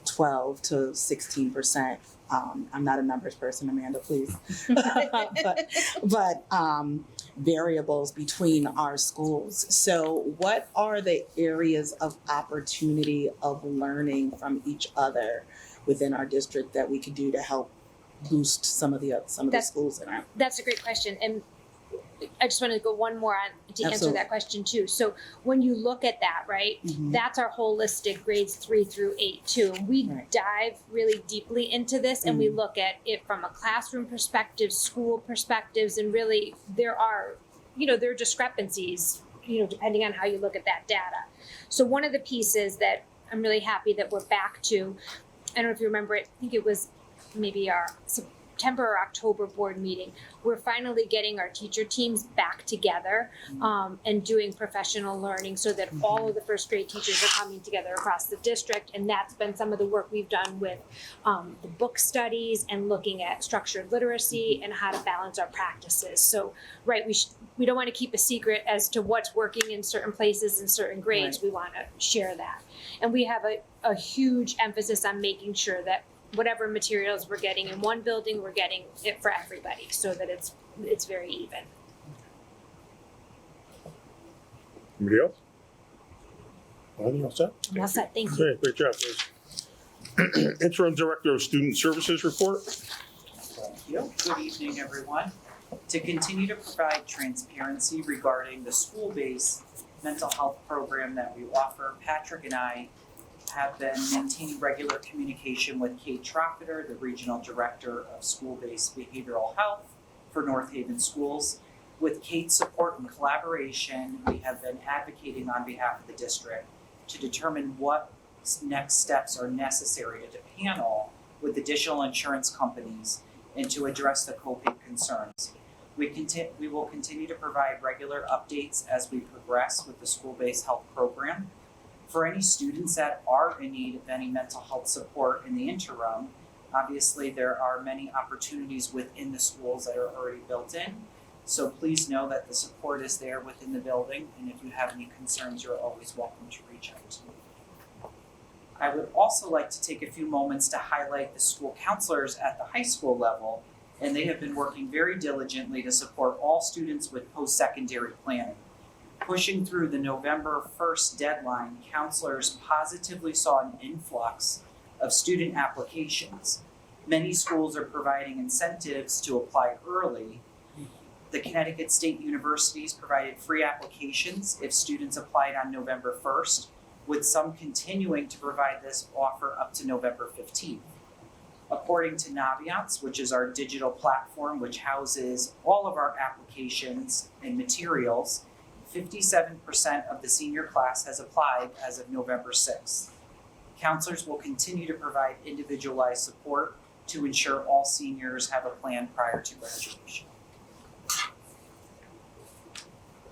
12 to 16%. I'm not a numbers person, Amanda, please. but variables between our schools. So what are the areas of opportunity of learning from each other within our district that we could do to help boost some of the schools in our? That's a great question. And I just want to go one more on to answer Absolutely. that question too. So when you look at that, right, that's our holistic grades 3 through 8 too. We dive really deeply into this and we look at it from a classroom perspective, school perspectives, and really there are discrepancies, depending on how you look at that data. So one of the pieces that I'm really happy that we're back to, I don't know if you remember it, I think it was maybe our September or October board meeting, we're finally getting our teacher teams back together and doing professional learning so that all of the first grade teachers are coming together across the district. And that's been some of the work we've done with the book studies and looking at structured literacy and how to balance our practices. So, right, we don't want to keep a secret as to what's working in certain places in certain grades. Right. We want to share that. And we have a huge emphasis on making sure that whatever materials we're getting in one building, we're getting it for everybody so that it's very even. Anybody else? Anything else set? I'm all set, thank you. Great, great job, guys. Interim Director of Student Services report. Thank you. Good evening, everyone. To continue to provide transparency regarding the school-based mental health program that we offer, Patrick and I have been maintaining regular communication with Kate Trofeter, the Regional Director of School-Based Behavioral Health for North Haven Schools. With Kate's support and collaboration, we have been advocating on behalf of the district to determine what next steps are necessary to panel with additional insurance companies and to address the coping concerns. We will continue to provide regular updates as we progress with the school-based health program. For any students that are in need of any mental health support in the interim, obviously there are many opportunities within the schools that are already built in. So please know that the support is there within the building, and if you have any concerns, you're always welcome to reach out to me. I would also like to take a few moments to highlight the school counselors at the high school level, and they have been working very diligently to support all students with post-secondary planning. Pushing through the November 1st deadline, counselors positively saw an influx of student applications. Many schools are providing incentives to apply early. The Connecticut State Universities provided free applications if students applied on November 1st, with some continuing to provide this offer up to November 15th. According to Naviance, which is our digital platform which houses all of our applications and materials, 57% of the senior class has applied as of November 6th. Counselors will continue to provide individualized support to ensure all seniors have a plan prior to graduation.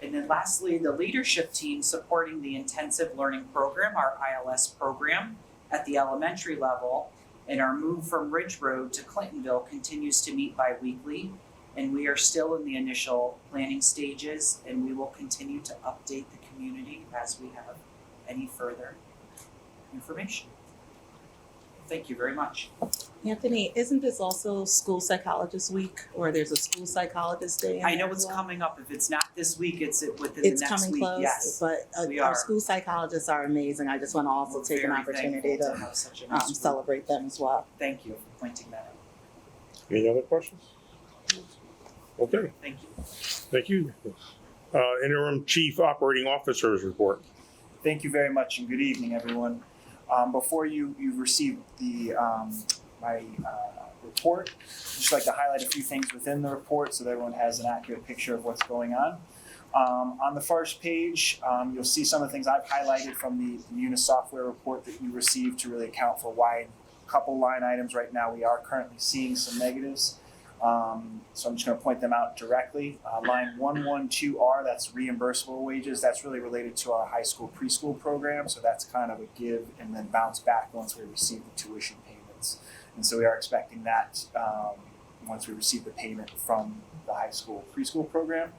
And then lastly, the leadership team supporting the intensive learning program, our ILS program, at the elementary level, and our move from Ridge Road to Clintonville continues to meet bi-weekly, and we are still in the initial planning stages, and we will continue to update the community as we have any further information. Thank you very much. Anthony, isn't this also School Psychologist Week, or there's a School Psychologist Day? I know it's coming up. If it's not this week, it's within It's the next coming week. close, Yes, but we our are. school psychologists are amazing. I just want to also take an Very opportunity thankful to have such a nice group. celebrate them as well. Thank you for pointing that out. Any other questions? Okay, Thank you. thank you. Interim Chief Operating Officer's report. Thank you very much and good evening, everyone. Before you've received the my report, I'd just like to highlight a few things within the report so that everyone has an accurate picture of what's going on. On the first page, you'll see some of the things I've highlighted from the Munis software report that you received to really account for why a couple line items right now we are currently seeing some negatives. So I'm just going to point them out directly. Line 112R, that's reimbursable wages. That's really related to our high school preschool program. So that's kind of a give and then bounce back once we receive the tuition payments. And so we are expecting that once we receive the payment from the high school preschool program.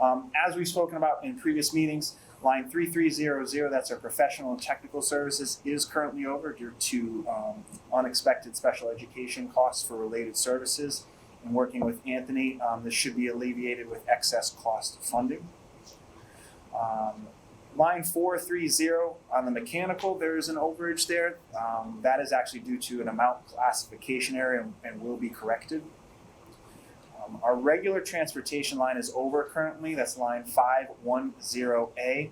As we've spoken about in previous meetings, line 3300, that's our professional and technical services, is currently over due to unexpected special education costs for related services. And working with Anthony, this should be alleviated with excess cost funding. Line 430 on the mechanical, there is an overage there. That is actually due to an amount classification error and will be corrected. Our regular transportation line is over currently. That's line 510A.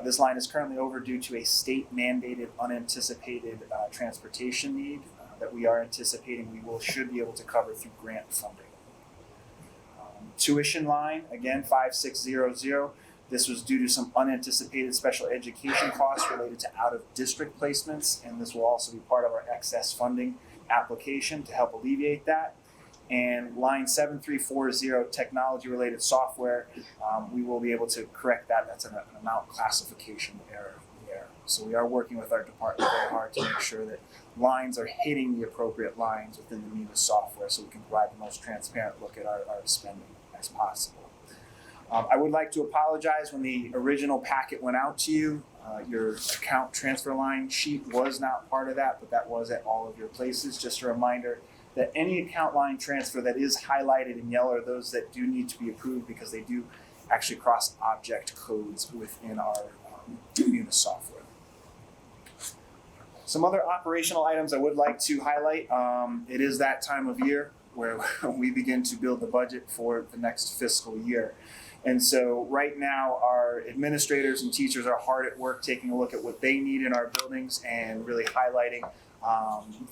This line is currently over due to a state mandated unanticipated transportation need that we are anticipating we should be able to cover through grant funding. Tuition line, again, 5600. This was due to some unanticipated special education costs related to out-of-district placements, and this will also be part of our excess funding application to help alleviate that. And line 7340, technology-related software, we will be able to correct that. That's an amount classification error there. So we are working with our department very hard to make sure that lines are hitting the appropriate lines within the Munis software so we can provide the most transparent look at our spending as possible. I would like to apologize when the original packet went out to you. Your account transfer line sheet was not part of that, but that was at all of your places. Just a reminder that any account line transfer that is highlighted in yellow are those that do need to be approved because they do actually cross object codes within our Munis software. Some other operational items I would like to highlight. It is that time of year where we begin to build the budget for the next fiscal year. And so right now our administrators and teachers are hard at work taking a look at what they need in our buildings and really highlighting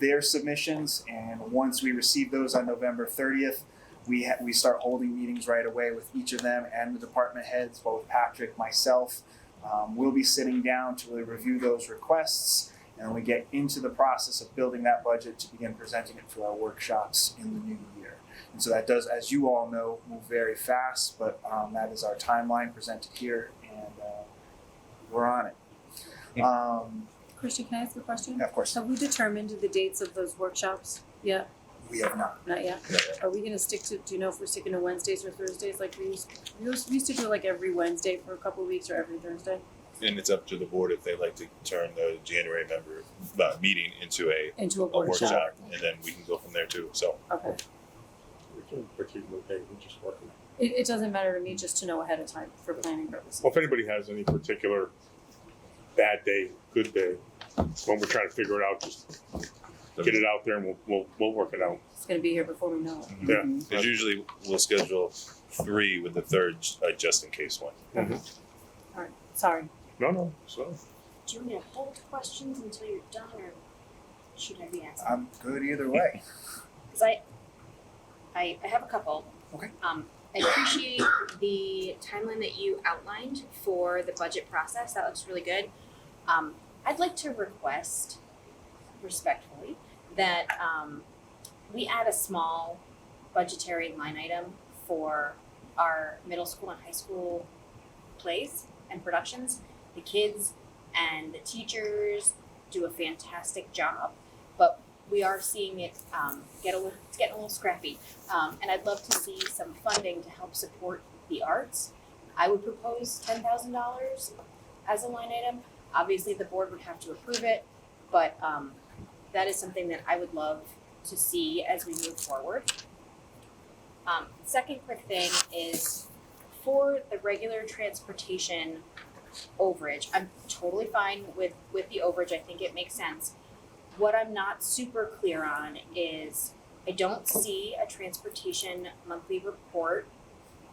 their submissions. And once we receive those on November 30th, we start holding meetings right away with each of them and the department heads, both Patrick, myself. We'll be sitting down to really review those requests, and we get into the process of building that budget to begin presenting it to our workshops in the new year. And so that does, as you all know, move very fast, but that is our timeline presented here, and we're on it. Christian, can I ask a question? Yeah, of course. Have we determined the dates of those workshops yet? We have not. Not yet? Are we gonna stick to, do you know if we're sticking to Wednesdays or Thursdays like we used to do like every Wednesday for a couple of weeks or every Thursday? And it's up to the board if they like to turn the January meeting into a workshop, and then we can go from there too. So Okay. It doesn't matter to me just to know ahead of time for planning purposes. Well, if anybody has any particular bad day, good day, when we're trying to figure it out, just get it out there and we'll work it out. It's gonna be here before we know it. Yeah. There's usually we'll schedule 3 with the third just in case one. All right, sorry. No, so. Do you want me to hold questions until you're done, or should I be answering? I'm good either way. Because I have a couple. Okay. I appreciate the timeline that you outlined for the budget process. That looks really good. I'd like to request, respectfully, that we add a small budgetary line item for our middle school and high school plays and productions. The kids and the teachers do a fantastic job, but we are seeing it it's getting a little scrappy. And I'd love to see some funding to help support the arts. I would propose $10,000 as a line item. Obviously, the board would have to approve it, but that is something that I would love to see as we move forward. Second quick thing is for the regular transportation overage, I'm totally fine with the overage. I think it makes sense. What I'm not super clear on is I don't see a transportation monthly report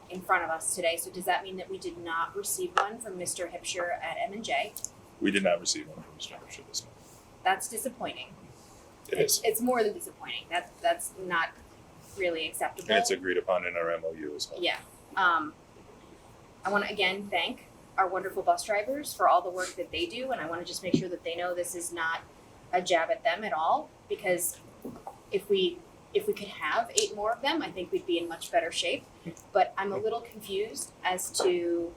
in front of us today. So does that mean that we did not receive one from Mr. Hipsher at M&J? We did not receive one from Mr. Hampshire this month. That's disappointing. It is. It's more than disappointing. That's not really acceptable. And it's agreed upon in our MOU as well. Yeah. I want to again thank our wonderful bus drivers for all the work that they do, and I want to just make sure that they know this is not a jab at them at all, because if we could have 8 more of them, I think we'd be in much better shape. But I'm a little confused as to,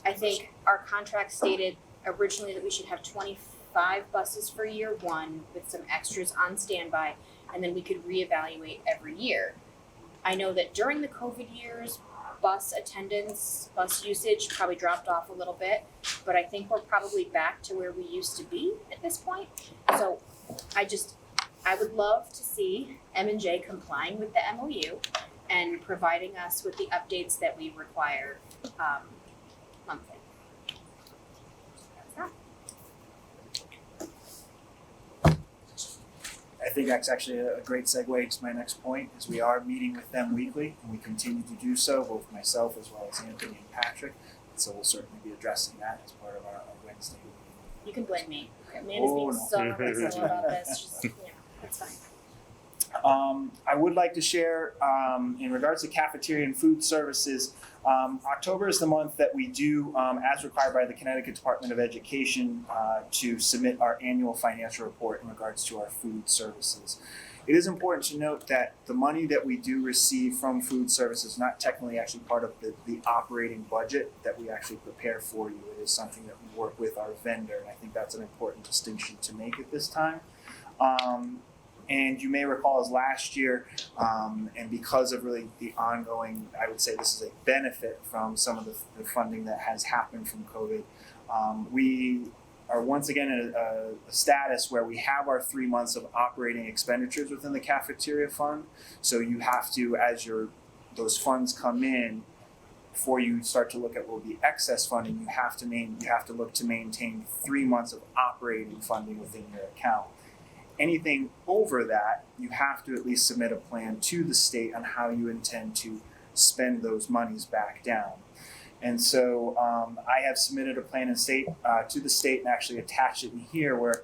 I think our contract stated originally that we should have 25 buses for year 1 with some extras on standby, and then we could reevaluate every year. I know that during the COVID years, bus attendance, bus usage probably dropped off a little bit, but I think we're probably back to where we used to be at this point. So I would love to see M&J complying with the MOU and providing us with the updates that we require monthly. That's that. I think that's actually a great segue to my next point, is we are meeting with them weekly, and we continue to do so, both myself as well as Anthony and Patrick. So we'll certainly be addressing that as part of our Wednesday meeting. You can blame me. Amanda's being so reasonable about this. Just, it's fine. I would like to share, in regards to cafeteria and food services, October is the month that we do, as required by the Connecticut Department of Education, to submit our annual financial report in regards to our food services. It is important to note that the money that we do receive from food services is not technically actually part of the operating budget that we actually prepare for you. It is something that we work with our vendor, and I think that's an important distinction to make at this time. And you may recall as last year, and because of really the ongoing, I would say this is a benefit from some of the funding that has happened from COVID, we are once again in a status where we have our 3 months of operating expenditures within the cafeteria fund. So you have to, as those funds come in, before you start to look at what will be excess funding, you have to look to maintain 3 months of operating funding within your account. Anything over that, you have to at least submit a plan to the state on how you intend to spend those monies back down. And so I have submitted a plan to the state and actually attached it in here where,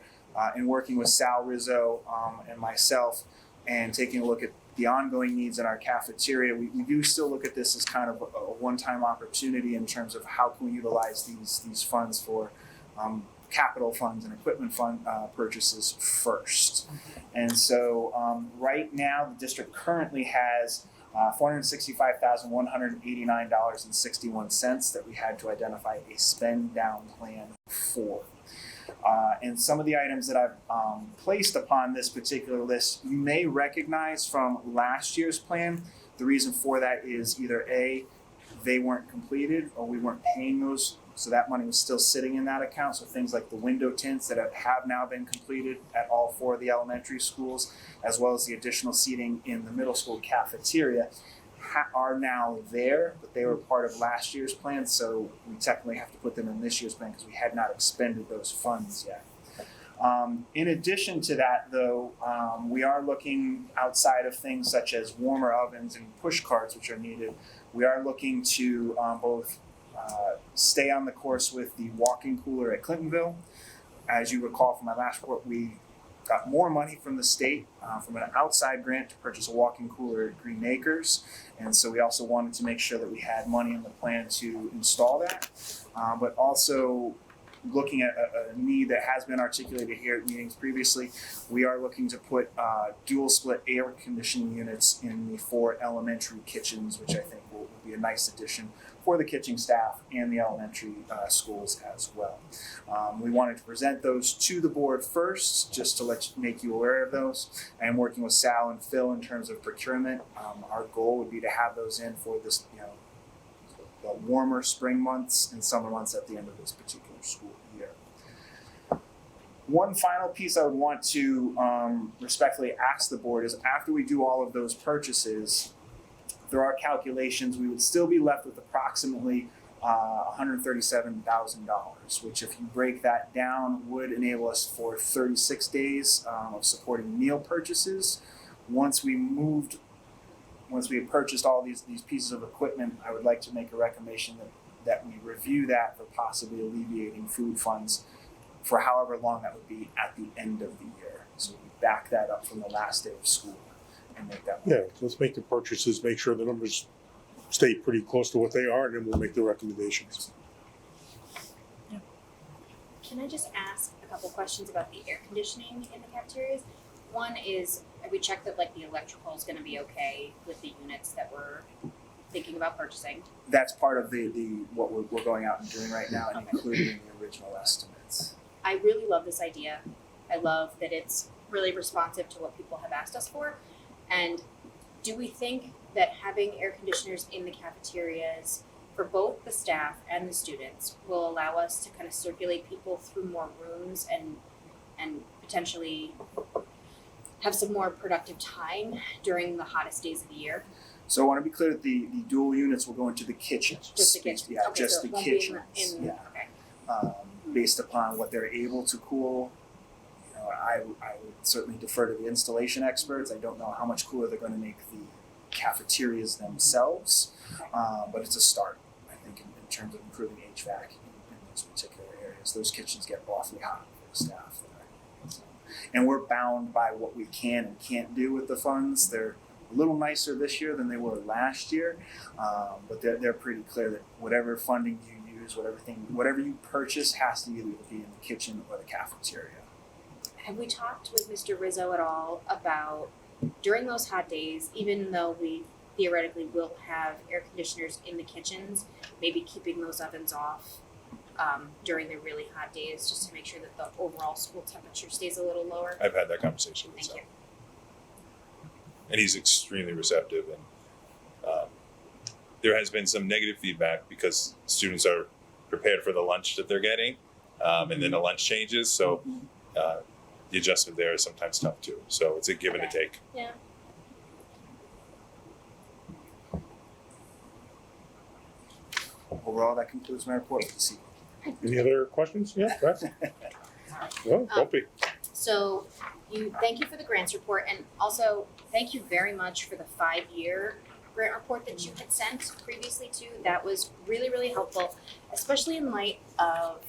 in working with Sal Rizzo and myself and taking a look at the ongoing needs in our cafeteria, we do still look at this as kind of a one-time opportunity in terms of how can we utilize these funds for capital funds and equipment fund purchases first. And so right now the district currently has $465,189.61 that we had to identify a spend down plan for. And some of the items that I've placed upon this particular list you may recognize from last year's plan. The reason for that is either A, they weren't completed, or we weren't paying those, so that money was still sitting in that account. So things like the window tints that have now been completed at all 4 of the elementary schools, as well as the additional seating in the middle school cafeteria, are now there, but they were part of last year's plan, so we technically have to put them in this year's plan because we had not expended those funds yet. In addition to that, though, we are looking outside of things such as warmer ovens and push carts, which are needed. We are looking to both stay on the course with the walk-in cooler at Clintonville. As you recall from my last report, we got more money from the state, from an outside grant to purchase a walk-in cooler at Green Acres. And so we also wanted to make sure that we had money in the plan to install that. But also looking at a need that has been articulated here at meetings previously, we are looking to put dual split air conditioning units in the 4 elementary kitchens, which I think will be a nice addition for the kitchen staff and the elementary schools as well. We wanted to present those to the board first, just to make you aware of those. I am working with Sal and Phil in terms of procurement. Our goal would be to have those in for this, the warmer spring months and summer months at the end of this particular school year. One final piece I would want to respectfully ask the board is, after we do all of those purchases, there are calculations, we would still be left with approximately $137,000, which, if you break that down, would enable us for 36 days of supporting meal purchases. Once we had purchased all these pieces of equipment, I would like to make a recommendation that we review that for possibly alleviating food funds for however long that would be at the end of the year. So we back that up from the last day of school and make that. Yeah, let's make the purchases, make sure the numbers stay pretty close to what they are, and then we'll make the recommendations. Can I just ask a couple questions about the air conditioning in the cafeterias? One is, have we checked that the electrical is going to be okay with the units that we're thinking about purchasing? That's part of the what we're going out and doing right now, and including in the original estimates. I really love this idea. I love that it's really responsive to what people have asked us for. And do we think that having air conditioners in the cafeterias for both the staff and the students will allow us to kind of circulate people through more rooms and potentially have some more productive time during the hottest days of the year? So I want to be clear that the dual units will go into the kitchen. Just the kitchen. Yeah, Okay, just so it the won't be kitchens. okay. Based upon what they're able to cool. I would certainly defer to the installation experts. I don't know how much cooler they're going to make the cafeterias themselves, but it's a start, I think, in terms of improving HVAC in those particular areas. Those kitchens get awfully hot for the staff there. So, and we're bound by what we can and can't do with the funds. They're a little nicer this year than they were last year, but they're pretty clear that whatever funding you use, whatever you purchase has to either be in the kitchen or the cafeteria. Have we talked with Mr. Rizzo at all about, during those hot days, even though we theoretically will have air conditioners in the kitchens, maybe keeping those ovens off during the really hot days, just to make sure that the overall school temperature stays a little lower? I've had that conversation with Thank him. And he's extremely receptive. And there has been some negative feedback because students are prepared for the lunch that they're getting, and then the lunch changes. So the adjustment there is sometimes tough too. So it's a give and a take. Yeah. Overall, that concludes my report for this evening. Any other questions? Yeah, go ahead. No, don't be. So thank you for the grants report, and also thank you very much for the 5-year grant report that you had sent previously too. That was really, really helpful, especially in light of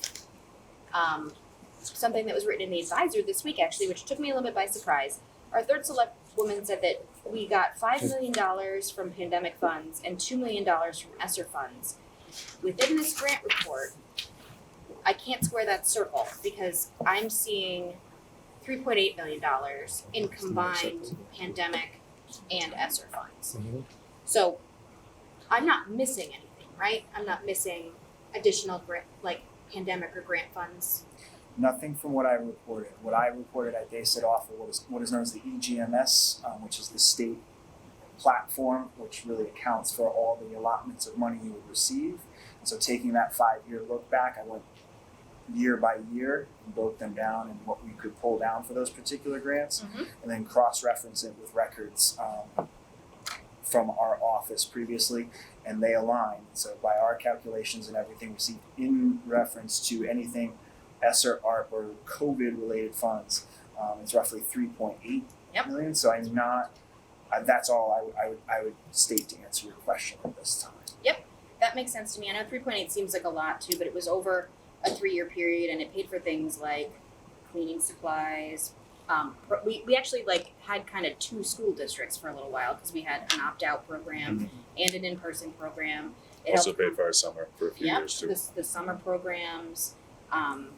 something that was written in the Advisor this week actually, which took me a little bit by surprise. Our third select woman said that we got $5 million from pandemic funds and $2 million from ESSER funds. Within this grant report, I can't square that circle because I'm seeing $3.8 million in combined pandemic and ESSER funds. So I'm not missing anything, right? I'm not missing additional pandemic or grant funds. Nothing from what I reported. What I reported, I based it off of what is known as the EGMS, which is the state platform, which really accounts for all the allotments of money you would receive. And so taking that 5-year look back, I went year by year and broke them down and what we could pull down for those particular grants, and then cross-reference it with records from our office previously, and they align. So by our calculations and everything received in reference to anything ESSER, ARP, or COVID-related funds, it's roughly 3.8 million. So I'm not. That's all I would state to answer your question at this time. Yep, that makes sense to me. I know 3.8 seems like a lot too, but it was over a 3-year period, and it paid for things like cleaning supplies, we actually like had kind of two school districts for a little while because we had an opt-out program and an in-person program. It Also helped- paid for our summer for a few Yep, years too. the summer programs, and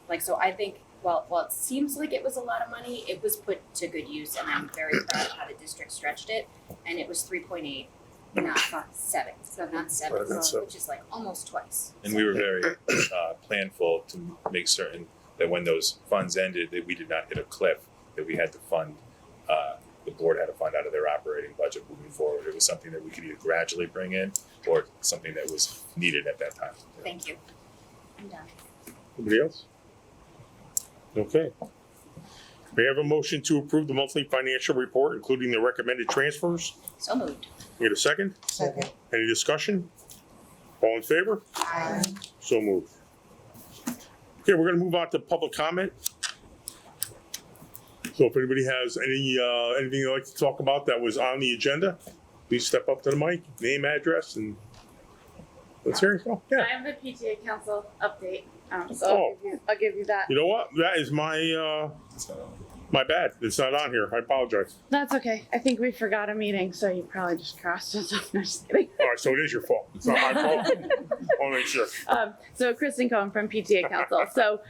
like, so I think, while it seems like it was a lot of money, it was put to good use, and I'm very proud of how the district stretched it, and it was 3.8, not 7, So- which is like almost twice. And we were very planful to make certain that when those funds ended, that we did not hit a cliff, that we had to fund, the board had to fund out of their operating budget moving forward. It was something that we could either gradually bring in or something that was needed at that time. Thank you. I'm done. Anybody else? Okay. May I have a motion to approve the monthly financial report, including the recommended transfers? So moved. Need a second? Second. Any discussion? All in favor? Aye. So moved. Okay, we're gonna move on to public comment. So if anybody has anything they'd like to talk about that was on the agenda, please step up to the mic, name, address, and let's hear it. Oh, I yeah. have the PTA council update, so I'll give you that. You know what? That is my bad. It's not on here. I apologize. That's okay. I think we forgot a meeting, so you probably just crossed us off. No, just kidding. All right, so it is your fault. It's not my fault. I'll make sure. So Kristen Cohen from PTA Council. So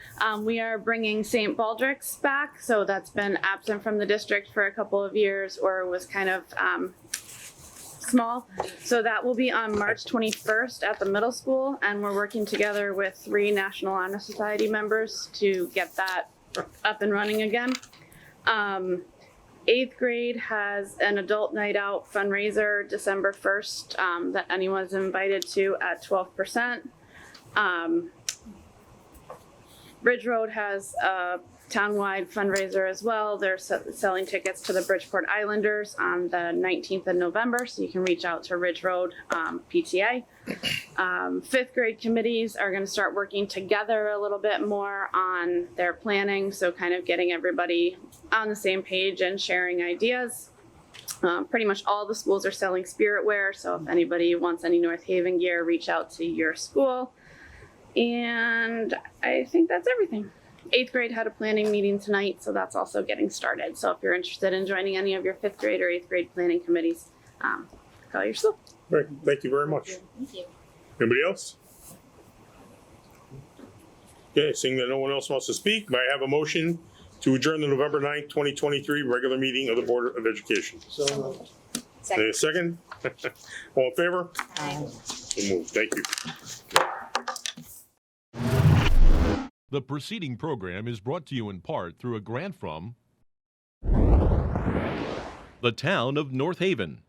we are bringing St. Baldrick's back. So that's been absent from the district for a couple of years, or was kind of small. So that will be on March 21st at the middle school, and we're working together with 3 National Honor Society members to get that up and running again. 8th grade has an adult night out fundraiser December 1st that anyone's invited to at 12%. Ridge Road has a townwide fundraiser as well. They're selling tickets to the Bridgeport Islanders on the 19th of November, so you can reach out to Ridge Road PTA. 5th grade committees are going to start working together a little bit more on their planning, so kind of getting everybody on the same page and sharing ideas. Pretty much all the schools are selling spirit wear, so if anybody wants any North Haven gear, reach out to your school. And I think that's everything. 8th grade had a planning meeting tonight, so that's also getting started. So if you're interested in joining any of your 5th grade or 8th grade planning committees, call your school. Great. Thank you very much. Thank you. Anybody else? Okay, seeing that no one else wants to speak, may I have a motion to adjourn the November 9th, 2023 regular meeting of the Board of Education? So moved. Any second? All in favor? Aye. So moved. Thank you. The preceding program is brought to you in part through a grant from the town of North Haven.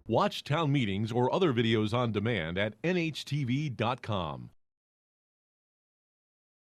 Watch town meetings or other videos on demand at nhtv.com.